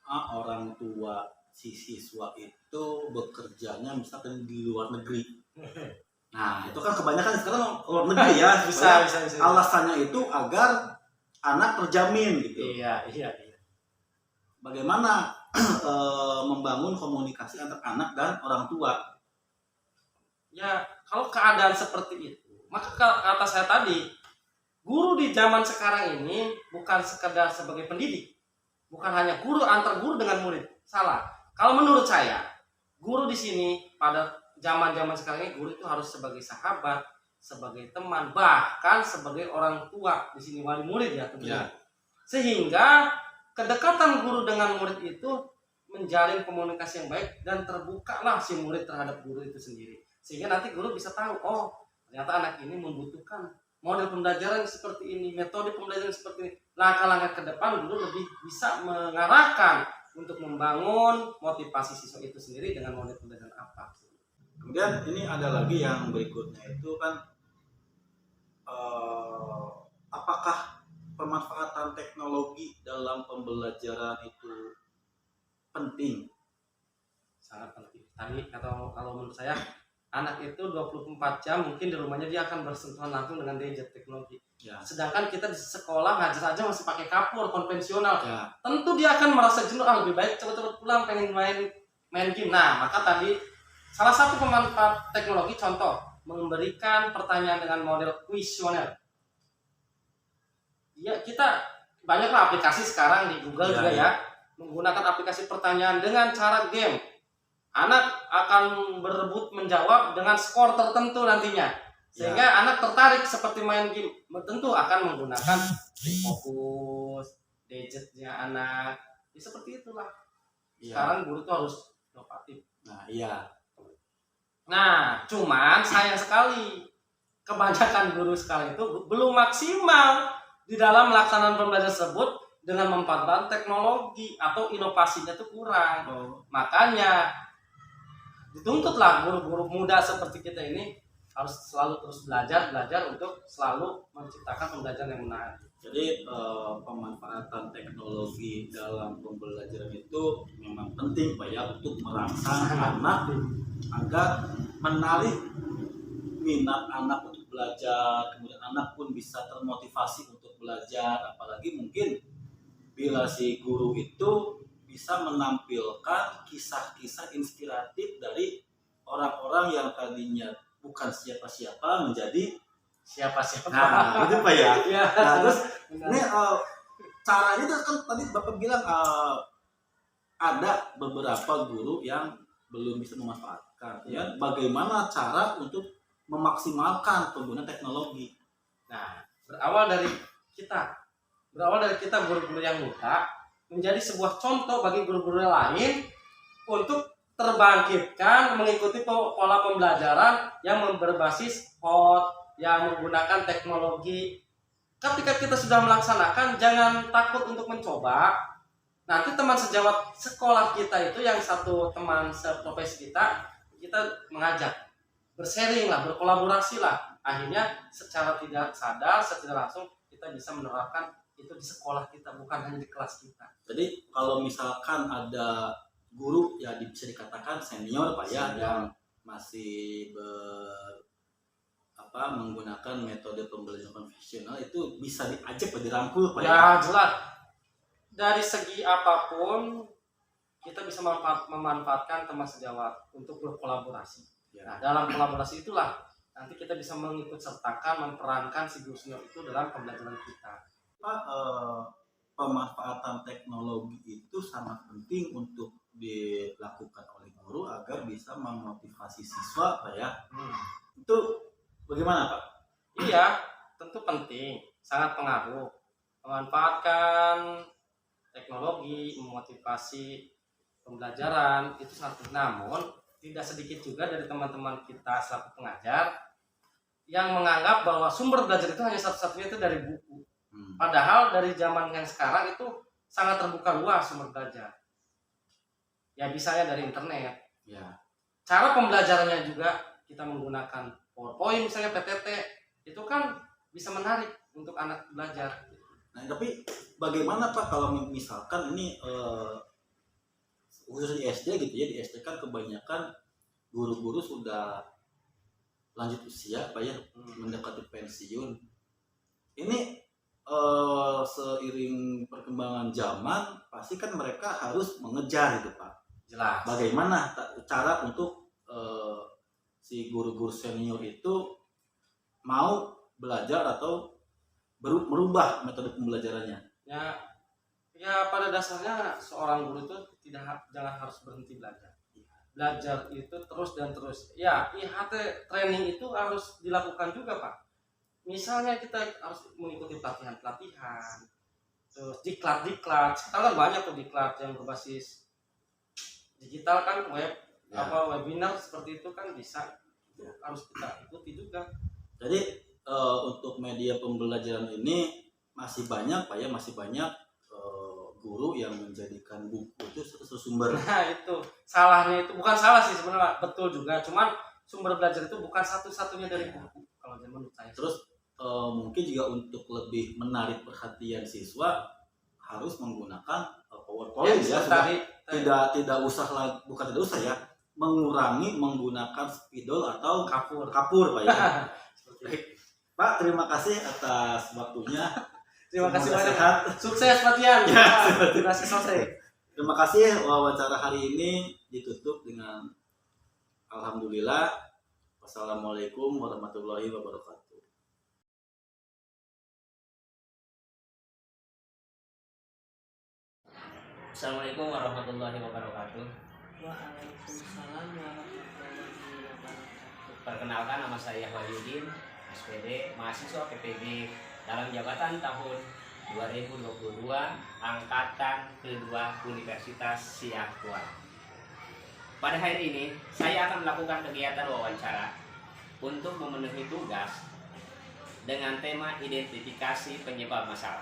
orang tua si siswa itu bekerjanya misalkan di luar negeri? Nah, itu kan kebanyakan sekarang luar negeri ya. Bisa. Alasannya itu agar anak terjamin gitu. Iya. Bagaimana membangun komunikasi antar anak dan orang tua? Ya, kalau keadaan seperti itu, maka kata saya tadi, guru di zaman sekarang ini bukan sekedar sebagai pendidik, bukan hanya guru antar guru dengan murid. Salah. Kalau menurut saya, guru di sini pada zaman-zaman sekarang ini guru itu harus sebagai sahabat, sebagai teman, bahkan sebagai orang tua di sini, wali murid ya tentunya. Sehingga kedekatan guru dengan murid itu menjalin komunikasi yang baik dan terbukalah si murid terhadap guru itu sendiri. Sehingga nanti guru bisa tahu, oh ternyata anak ini membutuhkan model pembelajaran seperti ini, metode pembelajaran seperti ini. Langkah-langkah ke depan guru lebih bisa mengarahkan untuk membangun motivasi siswa itu sendiri dengan model pembelajaran apa. Kemudian ini ada lagi yang berikutnya itu kan apakah pemanfaatan teknologi dalam pembelajaran itu penting? Sangat penting. Tadi kalau menurut saya anak itu 24 jam mungkin di rumahnya dia akan bersentuhan langsung dengan gadget teknologi. Sedangkan kita di sekolah ngajar aja masih pakai kapur konvensional. Tentu dia akan merasa jenuh, lebih baik cepat-cepat pulang pengen main game. Nah, maka tadi salah satu pemanfaat teknologi contoh memberikan pertanyaan dengan model kuesioner. Ya, kita banyaklah aplikasi sekarang di Google juga ya, menggunakan aplikasi pertanyaan dengan cara game. Anak akan berebut menjawab dengan skor tertentu nantinya. Sehingga anak tertarik seperti main game. Tentu akan menggunakan fokus, gadgetnya anak. Ya, seperti itulah. Sekarang guru itu harus inovatif. Nah, cuman sayang sekali kebanyakan guru sekarang itu belum maksimal di dalam melaksanakan pembelajaran tersebut dengan memanfaatkan teknologi atau inovasinya itu kurang. Makanya dituntutlah guru-guru muda seperti kita ini harus selalu terus belajar untuk selalu menciptakan pembelajaran yang menarik. Jadi pemanfaatan teknologi dalam pembelajaran itu memang penting Pak ya, untuk merangsang anak agar menarik minat anak untuk belajar, kemudian anak pun bisa termotivasi untuk belajar, apalagi mungkin bila si guru itu bisa menampilkan kisah-kisah inspiratif dari orang-orang yang tadinya bukan siapa-siapa menjadi siapa-siapa. Nah, itu Pak ya. Nah, terus benar. ini caranya itu kan tadi Bapak bilang ada beberapa guru yang belum bisa memanfaatkan. Ya, bagaimana cara untuk memaksimalkan penggunaan teknologi? Nah, berawal dari kita guru-guru yang muda menjadi sebuah contoh bagi guru-guru lain untuk terbangkitkan mengikuti pola pembelajaran yang berbasis hot, yang menggunakan teknologi. Ketika kita sudah melaksanakan, jangan takut untuk mencoba. Nanti teman sejawat sekolah kita itu yang satu teman seprofesi kita mengajak, bersharing lah, berkolaborasi lah. Akhirnya secara tidak sadar, secara langsung kita bisa menerapkan itu di sekolah kita, bukan hanya di kelas kita. Jadi kalau misalkan ada guru ya bisa dikatakan senior Pak ya, yang masih menggunakan metode pembelajaran konvensional, itu bisa diajak atau dirangkul Pak ya? Jelas. Dari segi apapun kita bisa memanfaatkan teman sejawat untuk berkolaborasi. Nah, dalam kolaborasi itulah nanti kita bisa mengikut sertakan, memperankan si guru senior itu dalam pembelajaran kita. Pak, pemanfaatan teknologi itu sangat penting untuk dilakukan oleh guru agar bisa memotivasi siswa Pak ya. Itu bagaimana Pak? Iya, tentu penting, sangat pengaruh. Memanfaatkan teknologi, memotivasi pembelajaran itu sangat penting. Namun tidak sedikit juga dari teman-teman kita selaku pengajar yang menganggap bahwa sumber belajar itu hanya satu-satunya itu dari buku. Padahal dari zaman yang sekarang itu sangat terbuka luas sumber belajar. Ya bisanya dari internet. Cara pembelajarannya juga kita menggunakan PowerPoint misalnya, PTT, itu kan bisa menarik untuk anak belajar. Nah, tapi bagaimana Pak kalau misalkan ini khusus di SD gitu ya, di SD kan kebanyakan guru-guru sudah lanjut usia Pak ya, mendekati pensiun. Ini seiring perkembangan zaman pasti kan mereka harus mengejar itu Pak. Jelas. Bagaimana cara untuk si guru-guru senior itu mau belajar atau merubah metode pembelajarannya? Ya pada dasarnya seorang guru itu jangan harus berhenti belajar. Belajar itu terus dan terus. Ya, IHT training itu harus dilakukan juga Pak. Misalnya kita harus mengikuti pelatihan-pelatihan, terus diklat. Sekarang kan banyak tuh diklat yang berbasis digital kan, web, webinar seperti itu kan bisa. Itu harus kita ikuti juga. Jadi untuk media pembelajaran ini masih banyak Pak ya, masih banyak guru yang menjadikan buku itu sumber. Nah itu salahnya, itu bukan salah sih sebenarnya, betul juga. Cuman sumber belajar itu bukan satu-satunya dari buku kalau menurut saya. Terus mungkin juga untuk lebih menarik perhatian siswa harus menggunakan PowerPoint ya, tidak usah lagi, bukan tidak usah ya, mengurangi menggunakan spidol atau kapur Pak ya. Pak, terima kasih atas waktunya. Terima kasih banyak. Sukses Pak Tian. Terima kasih selesai. Terima kasih, wawancara hari ini ditutup dengan alhamdulillah. Wassalamualaikum warahmatullahi wabarakatuh. Assalamualaikum warahmatullahi wabarakatuh. Waalaikumsalam warahmatullahi wabarakatuh. Perkenalkan, nama saya Wahyudin, SPD, mahasiswa PPG dalam jabatan tahun 2022, angkatan kedua Universitas Siak Kuala. Pada hari ini, saya akan melakukan kegiatan wawancara untuk memenuhi tugas dengan tema identifikasi penyebab masalah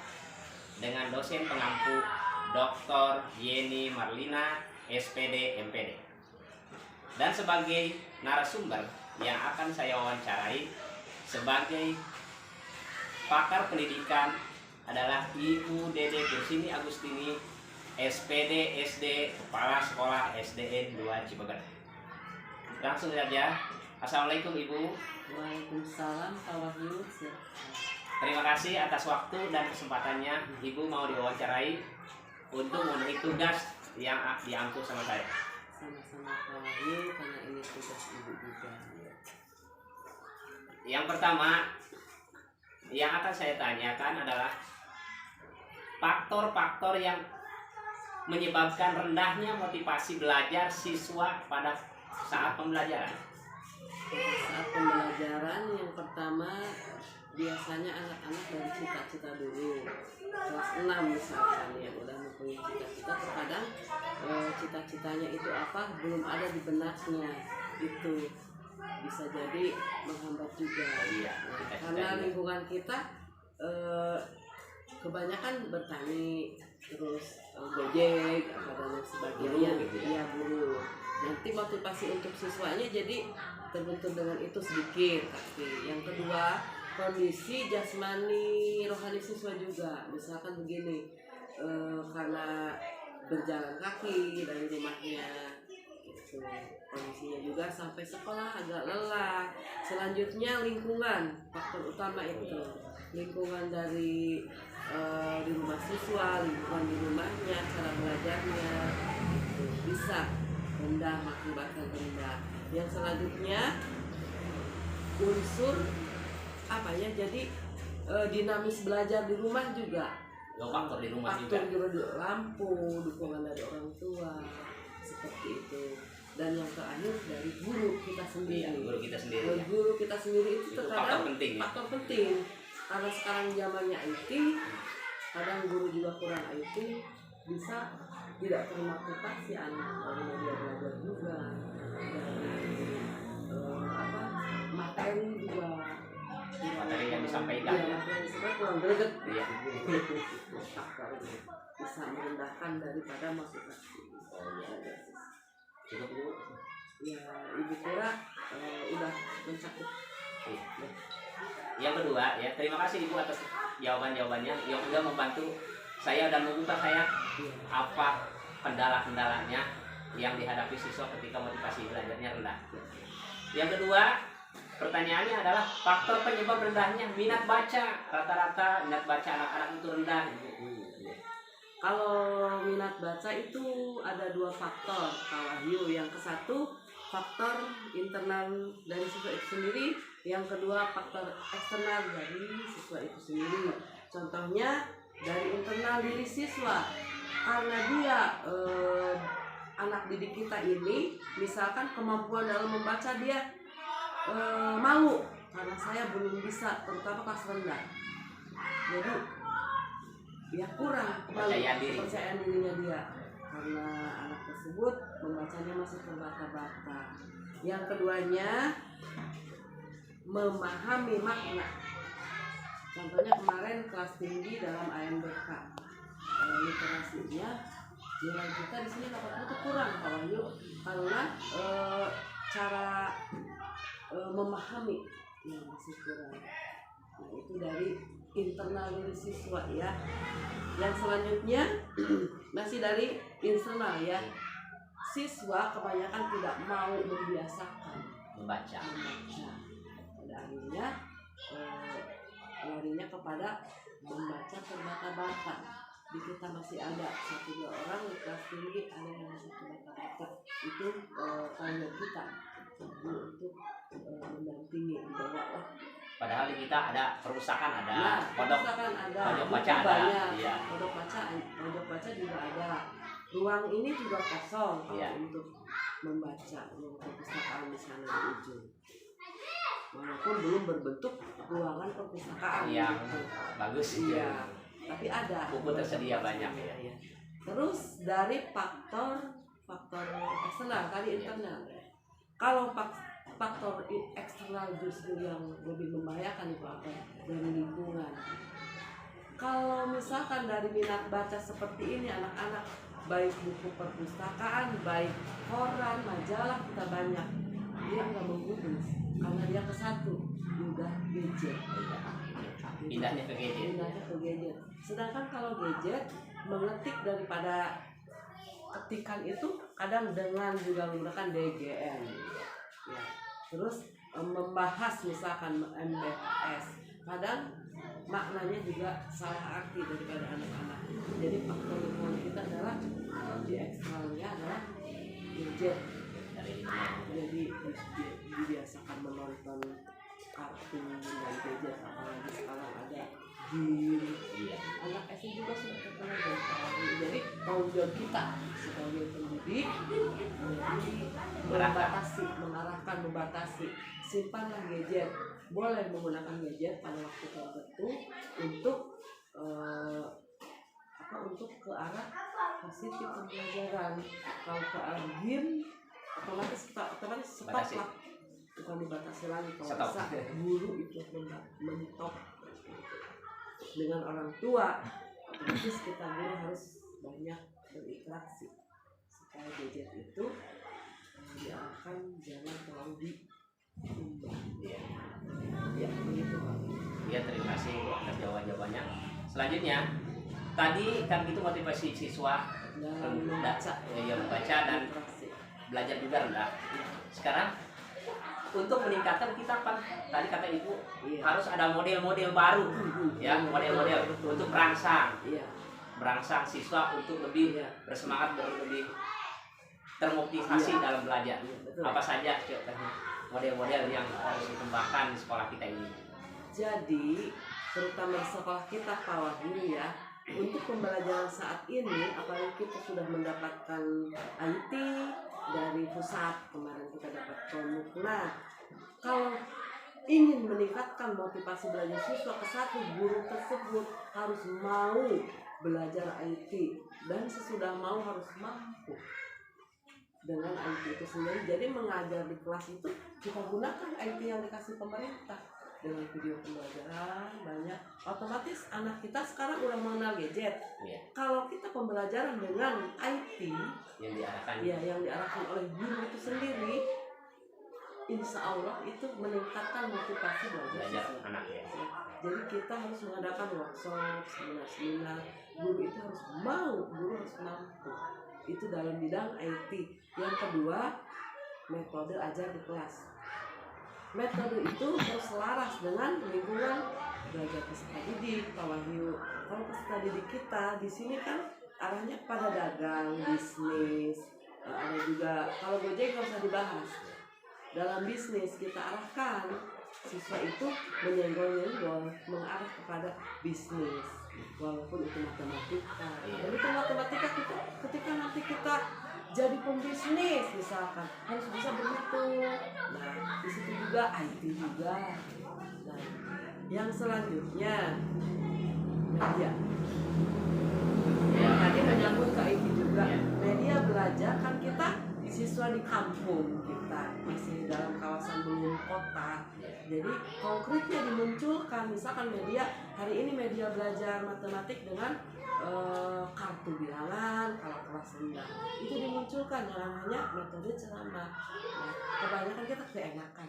dengan dosen pengampu Dr. Yeni Marlina, SPD, MPD. Dan sebagai narasumber yang akan saya wawancarai sebagai pakar pendidikan adalah Ibu Dede Kursini Agustini, SPD SD, Kepala Sekolah SDN 2 Cibeber. Langsung saja. Assalamualaikum Ibu. Waalaikumsalam Pak Wahyu. Terima kasih atas waktu dan kesempatannya. Ibu mau diwawancarai untuk memenuhi tugas yang diangkut sama saya. Sama-sama Pak Wahyu, karena ini tugas Ibu juga. Yang pertama yang akan saya tanyakan adalah faktor-faktor yang menyebabkan rendahnya motivasi belajar siswa pada saat pembelajaran. Saat pembelajaran yang pertama biasanya anak-anak dari cita-cita dulu. Kelas 6 misalkan yang udah mempunyai cita-cita, terkadang cita-citanya itu apa belum ada di benaknya, itu bisa jadi menghambat juga. Karena lingkungan kita kebanyakan bertani, terus gojek dan sebagainya, ya guru. Nanti motivasi untuk siswanya jadi terbentur dengan itu sedikit. Tapi yang kedua, kondisi jasmani rohani siswa juga. Misalkan begini, karena berjalan kaki dari rumahnya gitu, kondisinya juga sampai sekolah agak lelah. Selanjutnya lingkungan, faktor utama itu lingkungan dari di rumah siswa, lingkungan di rumahnya, cara belajarnya itu bisa rendah, mengakibatkan rendah. Yang selanjutnya unsur apa ya, jadi dinamis belajar di rumah juga. Faktor di rumah faktor juga. Lampu, dukungan dari orang tua, seperti itu. Dan yang terakhir dari guru kita sendiri. Guru kita sendiri. Guru kita sendiri itu terkadang faktor penting. Faktor penting. Karena sekarang zamannya IT, kadang guru juga kurang IT, bisa tidak termotivasi anak dari dia belajar juga. Materi juga. Materi yang disampaikan. Iya, materi yang disampaikan kurang greget. Iya. Bisa merendahkan daripada motivasi. Cukup Bu. Ya, Ibu kira udah mencakup. Yang kedua ya, terima kasih Ibu atas jawaban-jawabannya yang sudah membantu saya dan membuka saya apa kendala-kendalanya yang dihadapi siswa ketika motivasi belajarnya rendah. Yang kedua, pertanyaannya adalah faktor penyebab rendahnya minat baca. Rata-rata minat baca anak-anak itu rendah. Kalau minat baca itu ada 2 faktor, Pak Wahyu. Yang ke satu faktor internal dari siswa itu sendiri, yang kedua faktor eksternal dari siswa itu sendiri. Contohnya dari internal diri siswa, karena dia anak didik kita ini, misalkan kemampuan dalam membaca dia malu karena saya belum bisa, terutama kelas rendah. Jadi ya kurang kepercayaan dirinya dia karena anak tersebut membacanya masih terbata-bata. Yang keduanya memahami makna. Contohnya kemarin kelas tinggi dalam AMBK literasinya nilai kita di sini dapat itu kurang Pak Wahyu, karena cara memahami yang masih kurang. Nah, itu dari internal dari siswa ya. Yang selanjutnya masih dari internal ya. Siswa kebanyakan tidak mau membiasakan membaca. Pada akhirnya larinya kepada membaca terbata-bata. Di kita masih ada 1-2 orang di kelas tinggi ada yang masih terbata-bata. Itu tanggung kita untuk mendampingi di bawah. Padahal di kita ada perusakan, ada Nah, pondok baca ada, banyak. iya. Pondok baca juga ada. Ruang ini juga kosong kalau untuk membaca, ruang perpustakaan di sana di ujung. Walaupun belum berbentuk ruangan perpustakaan yang gitu. bagus, iya. Tapi ada. Buku tersedia banyak ya. Terus dari faktor eksternal tadi internal. Kalau faktor eksternal justru yang lebih membahayakan itu apa? Dari lingkungan. Kalau misalkan dari minat baca seperti ini anak-anak, baik buku perpustakaan, baik koran, majalah kita banyak, dia nggak menggubris karena dia ke satu udah gadget. Pindahnya ke gadget. Sedangkan kalau gadget mengetik daripada ketikan itu kadang dengan juga menggunakan DGN. Ya. Terus membahas misalkan MBS, kadang maknanya juga salah arti daripada anak-anak. Jadi faktor lingkungan kita adalah di eksternalnya adalah gadget. Jadi dibiasakan menonton kartun dan gadget, apalagi sekarang ada game. Anak SD juga sudah terkena dari. Jadi tanggung jawab kita sebagai pendidik membatasi. Simpanlah gadget. Boleh menggunakan gadget pada waktu tertentu untuk untuk ke arah positif pembelajaran. Kalau ke arah game, otomatis stop lah. Bukan dibatasi lagi, kalau bisa guru itu mentop dengan orang tua, otomatis kita guru harus banyak berinteraksi supaya gadget itu diarahkan jangan terlalu diimbang. Ya begitu Pak. Ya, terima kasih atas jawabannya. Selanjutnya, tadi kan itu motivasi siswa membaca dan belajar juga rendah. Sekarang untuk meningkatkan kita kan tadi kata ibu harus ada model-model baru ya, model-model untuk merangsang siswa untuk lebih bersemangat, lebih termotivasi dalam belajar. Apa saja model-model yang harus dikembangkan di sekolah kita ini? Jadi terutama di sekolah kita Pak Wahyu ya, untuk pembelajaran saat ini apalagi kita sudah mendapatkan IT dari pusat, kemarin kita dapat komuk. Nah, kalau ingin meningkatkan motivasi belajar siswa ke satu, guru tersebut harus mau belajar IT dan sesudah mau harus mampu dengan IT itu sendiri. Jadi mengajar di kelas itu kita gunakan IT yang dikasih pemerintah dengan video pembelajaran banyak. Otomatis anak kita sekarang udah mengenal gadget. Kalau kita pembelajaran dengan IT yang diarahkan oleh guru itu sendiri, insya Allah itu meningkatkan motivasi belajar anak ya. Jadi kita harus mengadakan workshop, seminar-seminar. Guru itu harus mau, guru harus mampu. Itu dalam bidang IT. Yang kedua, metode ajar di kelas. metode itu harus selaras dengan lingkungan belajar peserta didik, Pak Wahyu. Kalau peserta didik kita di sini kan arahnya pada dagang, bisnis, ada juga kalau Gojek nggak usah dibahas. Dalam bisnis kita arahkan siswa itu menyenggol-nyenggol mengarah kepada bisnis, walaupun itu matematika. Dan itu matematika kita ketika nanti kita jadi pembisnis misalkan harus bisa berhitung. Nah di situ juga IT juga. Nah yang selanjutnya media. Ya, tadi menyambut ke IT juga. Media belajar kan kita siswa di kampung kita masih dalam kawasan belum kota. Jadi konkretnya dimunculkan misalkan media hari ini media belajar matematik dengan kartu bilangan kalau kelas rendah itu dimunculkan jangan hanya metode ceramah. Nah, kebanyakan kita keenakan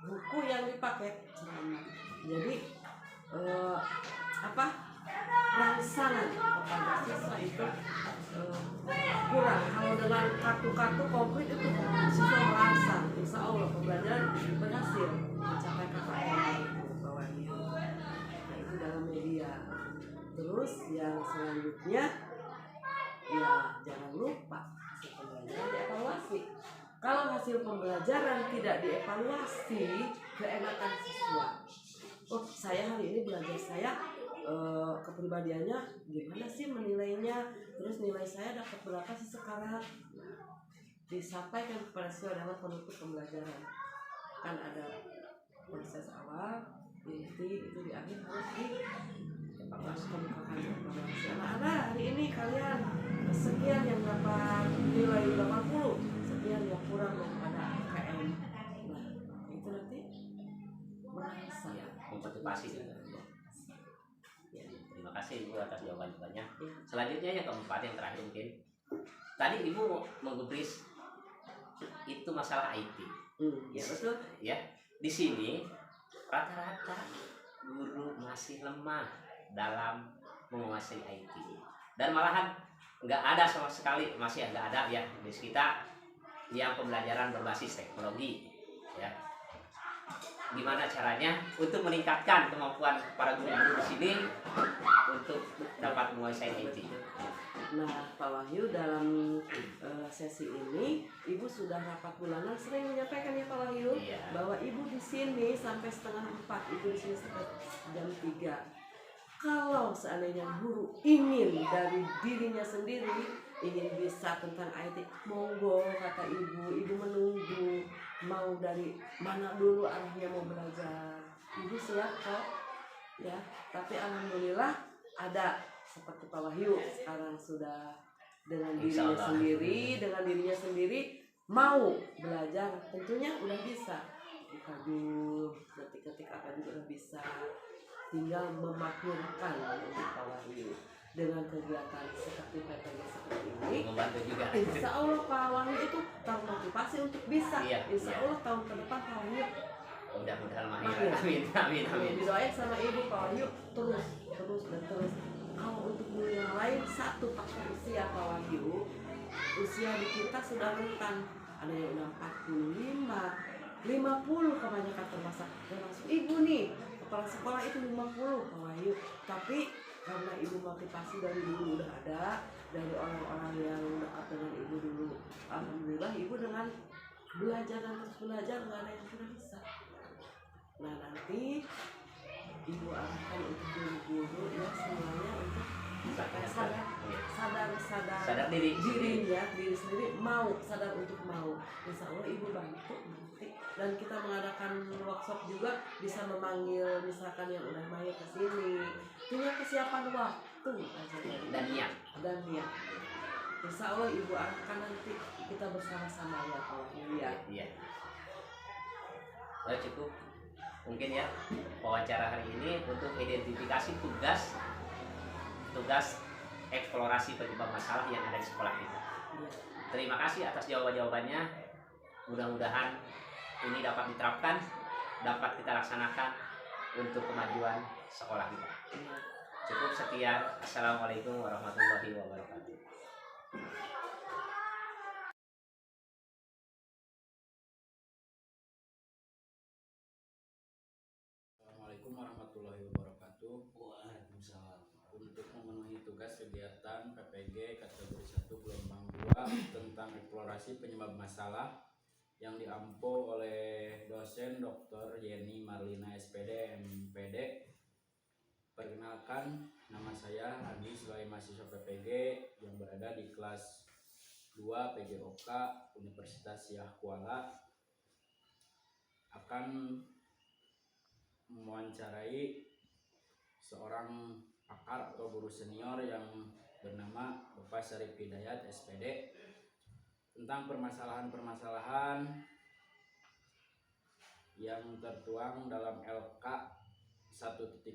buku yang dipakai ceramah. Jadi rangsangan kepada siswa itu kurang. Kalau dengan kartu-kartu konkret itu siswa merangsang, insya Allah pembelajaran berhasil mencapai KKM bawahnya. Nah itu dalam media. Terus yang selanjutnya ya jangan lupa hasil pembelajaran dievaluasi. Kalau hasil pembelajaran tidak dievaluasi, keenakan siswa. Oh saya hari ini belajar saya kepribadiannya gimana sih menilainya, terus nilai saya dapat berapa sih sekarang, disampaikan kepada siswa dalam penutup pembelajaran. Kan ada proses awal, inti, itu di akhir harus dikemukakan evaluasi. Anak-anak hari ini kalian sekian yang dapat nilai 80, sekian yang kurang daripada KM. Nah itu nanti merasa memotivasi juga. Ya, terima kasih Ibu atas jawaban-jawabannya. Selanjutnya yang keempat, yang terakhir mungkin. Tadi Ibu menggubris itu masalah IT. Ya betul. Ya, di sini rata-rata guru masih lemah dalam menguasai IT. Dan malahan nggak ada sama sekali, masih nggak ada ya di kita yang pembelajaran berbasis teknologi. Ya, gimana caranya untuk meningkatkan kemampuan para guru-guru di sini untuk dapat menguasai IT? Nah, Pak Wahyu dalam sesi ini Ibu sudah rapat bulanan sering menyampaikan ya Pak Wahyu bahwa Ibu di sini sampai 3:30, Ibu di sini sampai jam 3. Kalau seandainya guru ingin dari dirinya sendiri ingin bisa tentang IT, monggo kata Ibu menunggu mau dari mana dulu arahnya mau belajar. Ibu siap kok ya, tapi alhamdulillah ada seperti Pak Wahyu sekarang sudah dengan dirinya sendiri mau belajar, tentunya udah bisa buka dulu ketik-ketik apa juga udah bisa, tinggal memakmurkan untuk Pak Wahyu dengan kegiatan seperti PPG seperti ini. Membantu juga. Insya Allah Pak Wahyu itu termotivasi untuk bisa. Insya Allah tahun ke depan Pak Wahyu mudah-mudahan mahir. Amin. Didoain sama Ibu Pak Wahyu terus. Kalau untuk guru yang lain satu faktor usia Pak Wahyu, usia di kita sudah rentan. Ada yang udah 45, 50 kebanyakan termasuk Ibu nih. Kepala sekolah itu 50 Pak Wahyu. Tapi karena Ibu motivasi dari dulu udah ada, dari orang-orang yang dekat dengan Ibu dulu, alhamdulillah Ibu dengan belajar dan terus belajar nggak ada yang tidak bisa. Nah nanti Ibu arahkan untuk guru-guru ya semuanya untuk sadar diri sendiri, mau sadar untuk mau. Insya Allah Ibu bantu nanti, dan kita mengadakan workshop juga bisa memanggil misalkan yang udah mahir ke sini, punya kesiapan waktu aja dan niat. Insya Allah Ibu arahkan nanti kita bersama-sama ya kalau iya. Cukup mungkin ya wawancara hari ini untuk identifikasi tugas eksplorasi penyebab masalah yang ada di sekolah kita. Terima kasih atas jawaban-jawabannya. Mudah-mudahan ini dapat diterapkan, dapat kita laksanakan untuk kemajuan sekolah kita. Cukup sekian. Assalamualaikum warahmatullahi wabarakatuh. warahmatullahi wabarakatuh. Waalaikumsalam. Untuk memenuhi tugas kegiatan PPG kategori 1 gelombang 2 tentang eksplorasi penyebab masalah yang diampu oleh dosen Dr. Yeni Marlina SPD MPD. Perkenalkan, nama saya Andi sebagai mahasiswa PPG yang berada di kelas 2 PJOK Universitas Syah Kuala akan mewawancarai seorang pakar atau guru senior yang bernama Bapak Syarif Hidayat SPD tentang permasalahan-permasalahan yang tertuang dalam LK 1.2.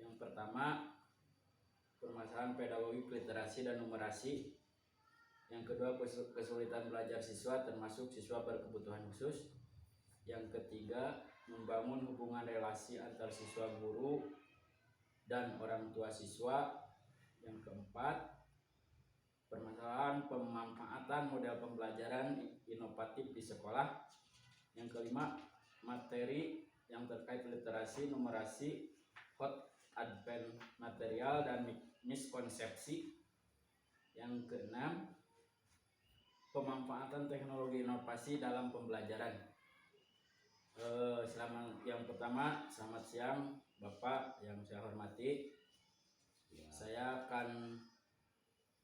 Yang pertama, permasalahan pedagogik, literasi dan numerasi. Yang kedua, kesulitan belajar siswa termasuk siswa berkebutuhan khusus. Yang ketiga, membangun hubungan relasi antar siswa guru dan orang tua siswa. Yang keempat, permasalahan pemanfaatan model pembelajaran inovatif di sekolah. Yang kelima, materi yang terkait literasi, numerasi, hot advent material dan miskonsepsi. Yang keenam, pemanfaatan teknologi inovasi dalam pembelajaran. Yang pertama, selamat siang Bapak yang saya hormati. Saya akan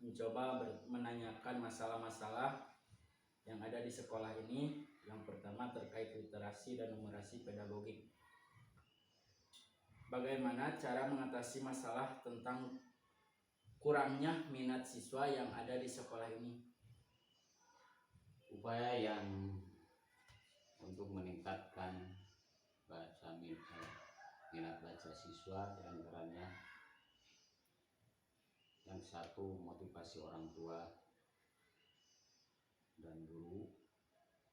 mencoba menanyakan masalah-masalah yang ada di sekolah ini. Yang pertama terkait literasi dan numerasi pedagogik. Bagaimana cara mengatasi masalah tentang kurangnya minat siswa yang ada di sekolah ini? Upaya yang untuk meningkatkan minat baca siswa diantaranya yang satu, motivasi orang tua dan guru.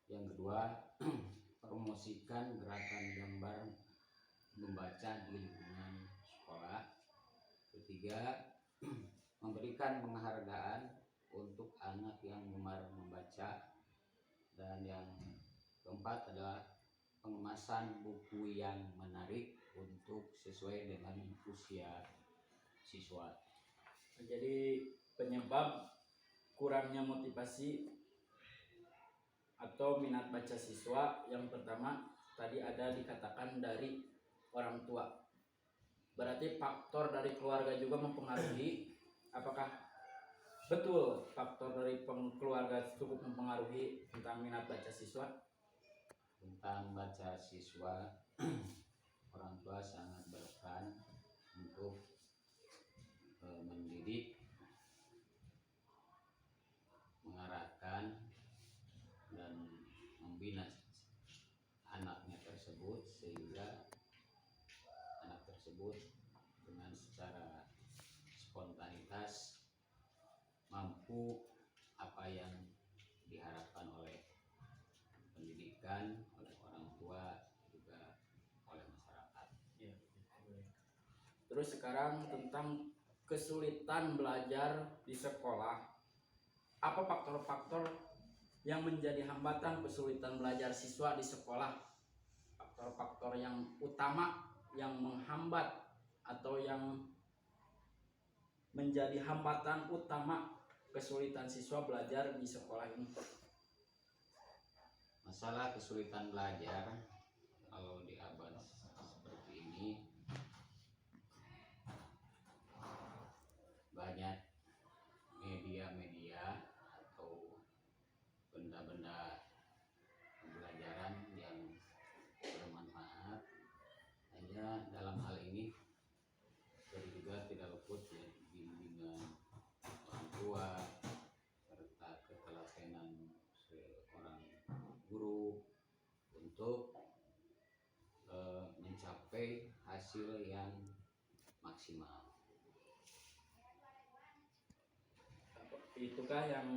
Yang kedua, promosikan gerakan gambar membaca di lingkungan sekolah. Ketiga, memberikan penghargaan untuk anak yang gemar membaca. Dan yang keempat adalah pengemasan buku yang menarik untuk sesuai dengan usia siswa. Jadi penyebab kurangnya motivasi atau minat baca siswa yang pertama tadi ada dikatakan dari orang tua. Berarti faktor dari keluarga juga mempengaruhi. Apakah betul faktor dari keluarga cukup mempengaruhi tentang minat baca siswa? Tentang baca siswa, orang tua sangat berperan untuk mendidik, mengarahkan dan membina anaknya tersebut sehingga anak tersebut dengan secara spontanitas mampu apa yang diharapkan oleh pendidikan, oleh orang tua, juga oleh masyarakat. Ya. Terus sekarang tentang kesulitan belajar di sekolah. Apa faktor-faktor yang menjadi hambatan kesulitan belajar siswa di sekolah? Faktor-faktor yang utama yang menghambat atau yang menjadi hambatan utama kesulitan siswa belajar di sekolah ini. Masalah kesulitan belajar kalau di abad seperti ini banyak media-media atau benda-benda pembelajaran yang bermanfaat. Hanya dalam hal ini juga tidak luput ya bimbingan orang tua serta ketelatenan seorang guru untuk mencapai hasil yang maksimal. Itukah yang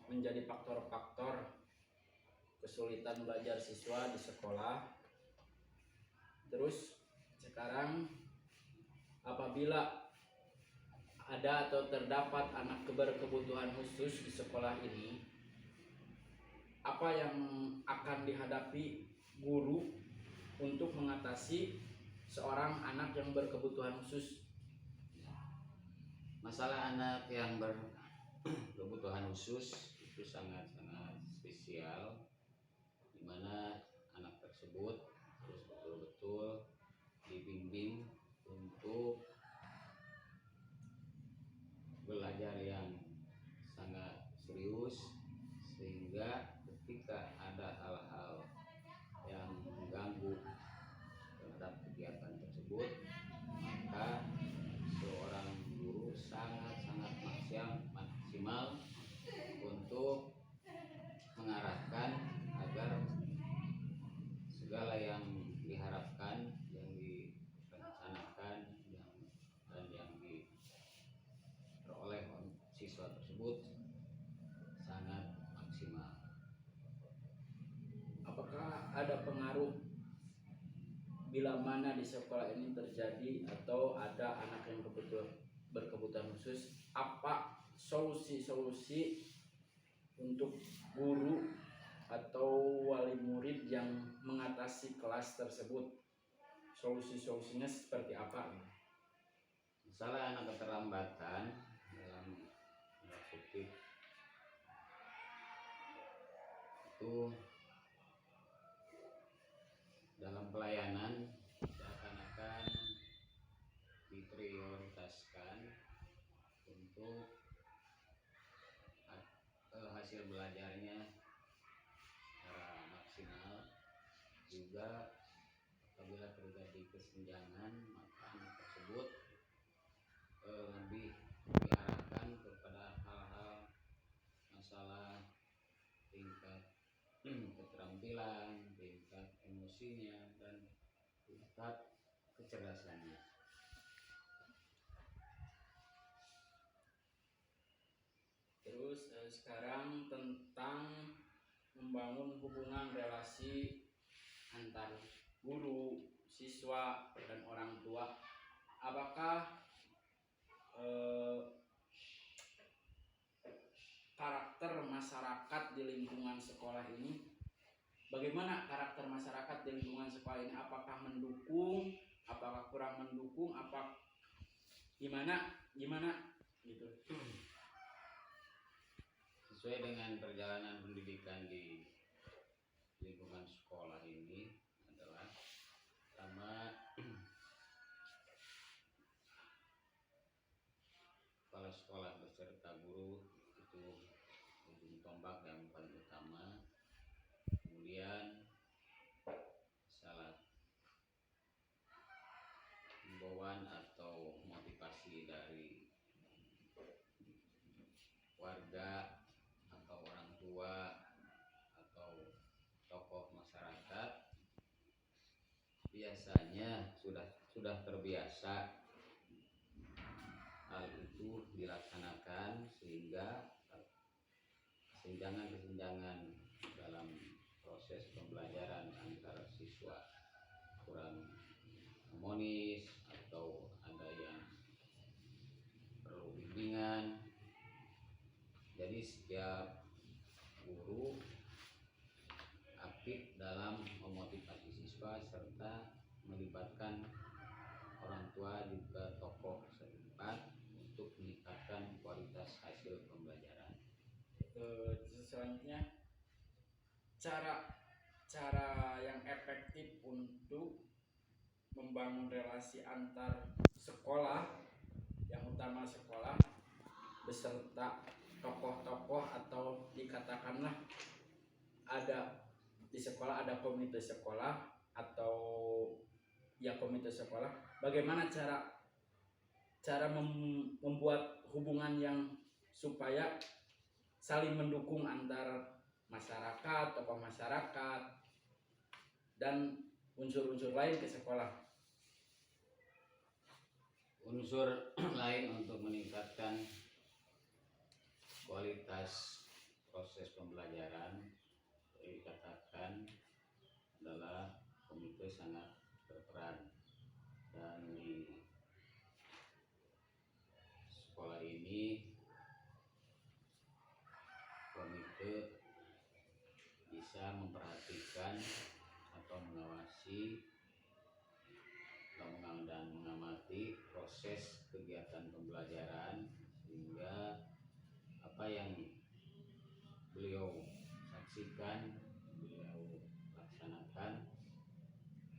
menjadi faktor-faktor kesulitan belajar siswa di sekolah? Terus sekarang apabila ada atau terdapat anak berkebutuhan khusus di sekolah ini, apa yang akan dihadapi guru untuk mengatasi seorang anak yang berkebutuhan khusus? Masalah anak yang berkebutuhan khusus itu sangat-sangat spesial, di mana anak tersebut harus betul-betul dibimbing untuk belajar yang sangat serius, sehingga ketika ada hal-hal yang mengganggu terhadap kegiatan tersebut, maka seorang guru sangat-sangat maksimal untuk mengarahkan agar segala yang diharapkan, yang direncanakan, dan yang diperoleh siswa tersebut sangat maksimal. Apakah ada pengaruh bila mana di sekolah ini terjadi atau ada anak yang berkebutuhan khusus? Apa solusi-solusi untuk guru atau wali murid yang mengatasi kelas tersebut? Solusi-solusinya seperti apa? Masalah anak keterlambatan dalam kutip itu dalam pelayanan seakan-akan diprioritaskan untuk hasil belajarnya secara maksimal. Juga apabila terjadi kesenjangan, maka anak tersebut lebih diarahkan kepada hal-hal masalah tingkat keterampilan, tingkat emosinya, dan tingkat kecerdasannya. Terus sekarang tentang membangun hubungan relasi antar guru, siswa, dan orang tua. Apakah karakter masyarakat di lingkungan sekolah ini, bagaimana karakter masyarakat di lingkungan sekolah ini? Apakah mendukung, apakah kurang mendukung, apa gimana gitu? Sesuai dengan perjalanan pendidikan di lingkungan sekolah ini adalah pertama, kepala sekolah beserta guru itu ujung tombak yang paling utama. Kemudian salah himbauan atau motivasi dari warga atau orang tua atau tokoh masyarakat biasanya sudah terbiasa hal itu dilaksanakan, sehingga kesenjangan dalam proses pembelajaran antara siswa kurang harmonis atau ada yang perlu bimbingan. Jadi setiap guru aktif dalam memotivasi siswa serta melibatkan orang tua juga tokoh setempat untuk meningkatkan kualitas hasil pembelajaran. Selanjutnya, cara yang efektif untuk membangun relasi antar sekolah, yang utama sekolah beserta tokoh-tokoh atau dikatakanlah ada di sekolah ada komite sekolah atau ya komite sekolah. Bagaimana cara membuat hubungan yang supaya saling mendukung antar masyarakat, tokoh masyarakat, dan unsur-unsur lain ke sekolah? Unsur lain untuk meningkatkan kualitas proses pembelajaran dikatakan adalah komite sangat berperan, dan di sekolah ini komite bisa memperhatikan atau mengawasi proses kegiatan pembelajaran, sehingga apa yang beliau saksikan, beliau laksanakan,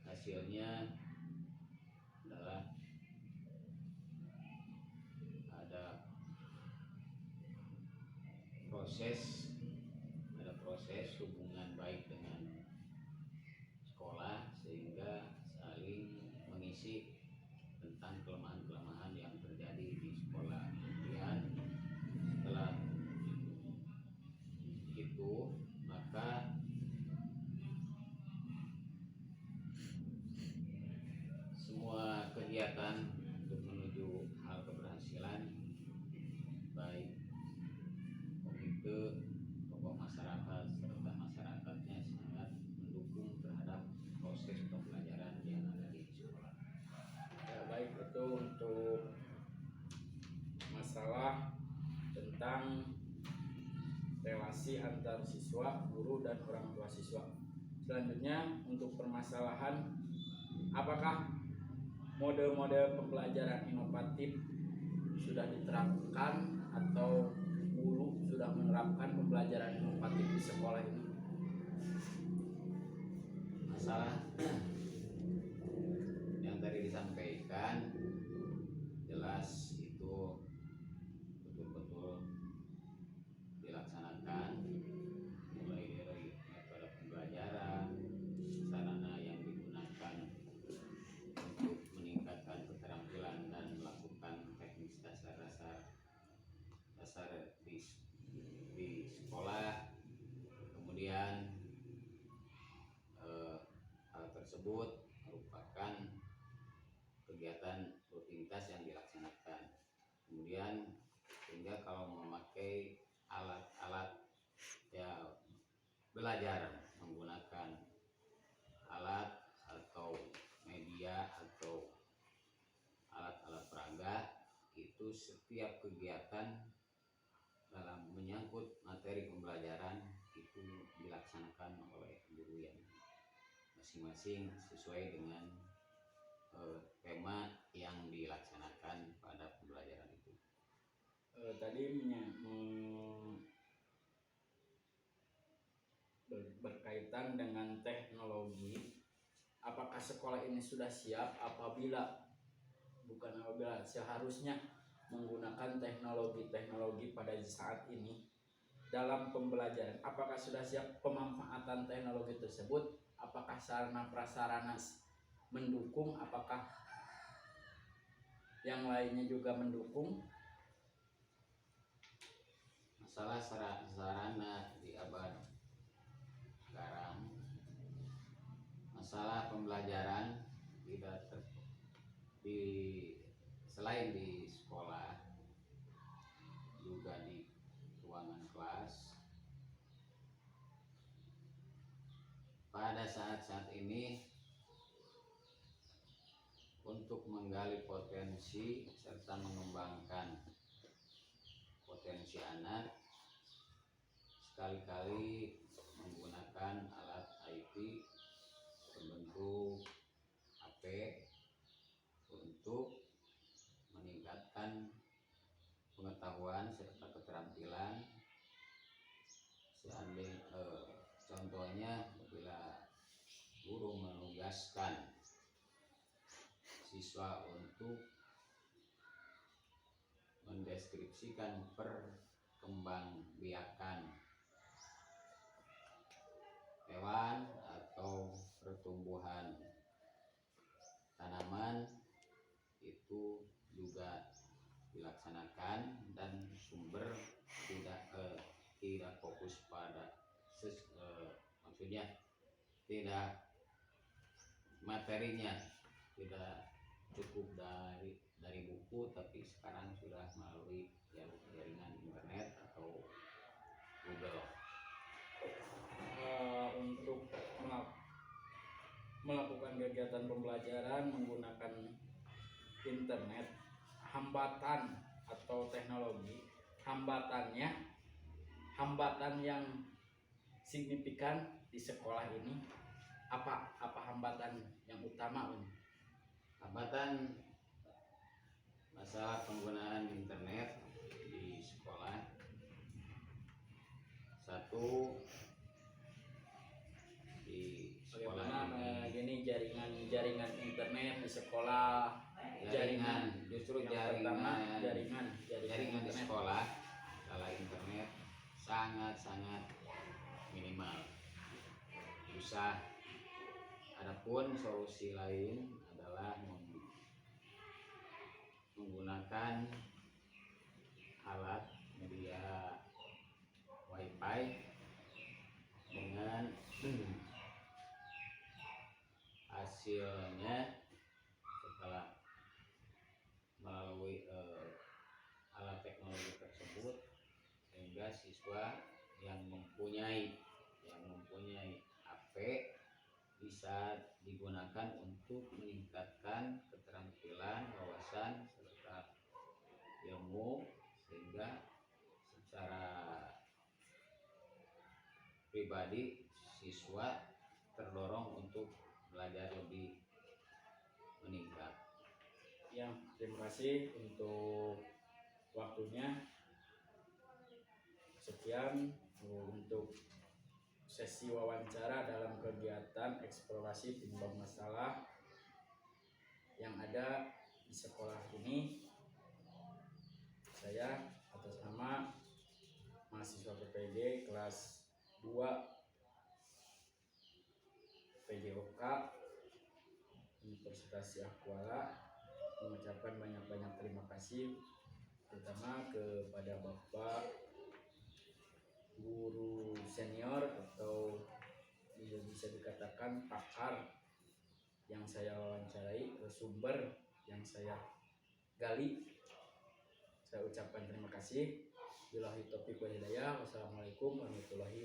hasilnya adalah ada proses hubungan baik dengan sekolah, sehingga saling mengisi tentang kelemahan-kelemahan yang terjadi di sekolah. Kemudian setelah itu maka semua kegiatan untuk menuju hal keberhasilan, baik komite, tokoh masyarakat serta masyarakatnya sangat mendukung terhadap proses pembelajaran yang ada di sekolah. Ya, baik, itu untuk masalah tentang relasi antar siswa, guru, dan orang tua siswa. Selanjutnya untuk permasalahan apakah mode-mode pembelajaran inovatif sudah diterapkan atau guru sudah menerapkan pembelajaran inovatif di sekolah ini? Masalah yang tadi disampaikan jelas itu betul-betul dilaksanakan, mulai dari metode pembelajaran, sarana yang digunakan untuk meningkatkan keterampilan dan melakukan teknis dasar di sekolah. Kemudian hal tersebut merupakan kegiatan rutinitas yang dilaksanakan. Kemudian sehingga kalau memakai alat-alat ya belajar menggunakan alat atau media atau alat-alat peraga, itu setiap kegiatan dalam menyangkut materi pembelajaran itu dilaksanakan oleh guru yang masing-masing sesuai dengan tema yang dilaksanakan pada pembelajaran itu. Tadi berkaitan dengan teknologi, apakah sekolah ini sudah siap seharusnya menggunakan teknologi pada saat ini dalam pembelajaran? Apakah sudah siap pemanfaatan teknologi tersebut? Apakah sarana prasarana mendukung? Apakah yang lainnya juga mendukung? Masalah sarana di abad sekarang, masalah pembelajaran selain di sekolah juga di ruangan kelas. Pada saat-saat ini untuk menggali potensi serta mengembangkan potensi anak, sekali-kali menggunakan alat IT berbentuk HP untuk meningkatkan pengetahuan serta keterampilan. Contohnya bila guru menugaskan siswa untuk mendeskripsikan perkembangbiakan hewan atau pertumbuhan tanaman, itu juga dilaksanakan dan sumber tidak fokus pada maksudnya tidak materinya tidak cukup dari buku, tapi sekarang sudah melalui jaringan internet atau Google. Untuk melakukan kegiatan pembelajaran menggunakan internet, hambatan atau teknologi, hambatan yang signifikan di sekolah ini apa hambatan yang utama? Hambatan masalah penggunaan internet di sekolah. Satu, di sekolah bagaimana gini jaringan internet di sekolah, jaringan di sekolah skala internet sangat minimal, susah. Adapun solusi lain adalah menggunakan alat media wifi dengan hasilnya setelah melalui alat teknologi tersebut, sehingga siswa yang mempunyai HP bisa digunakan untuk meningkatkan keterampilan, wawasan, serta ilmu, sehingga secara pribadi siswa terdorong untuk belajar lebih meningkat. Ya, terima kasih untuk waktunya. Sekian untuk sesi wawancara dalam kegiatan eksplorasi penyebab masalah yang ada di sekolah ini. Saya atas nama mahasiswa PPG kelas 2 PJOK Universitas Syahkuala mengucapkan banyak-banyak terima kasih, terutama kepada Bapak guru senior atau bisa dikatakan pakar yang saya wawancarai, sumber yang saya gali. Saya ucapkan terima kasih. Billahi taufiq wal hidayah. Wassalamualaikum warahmatullahi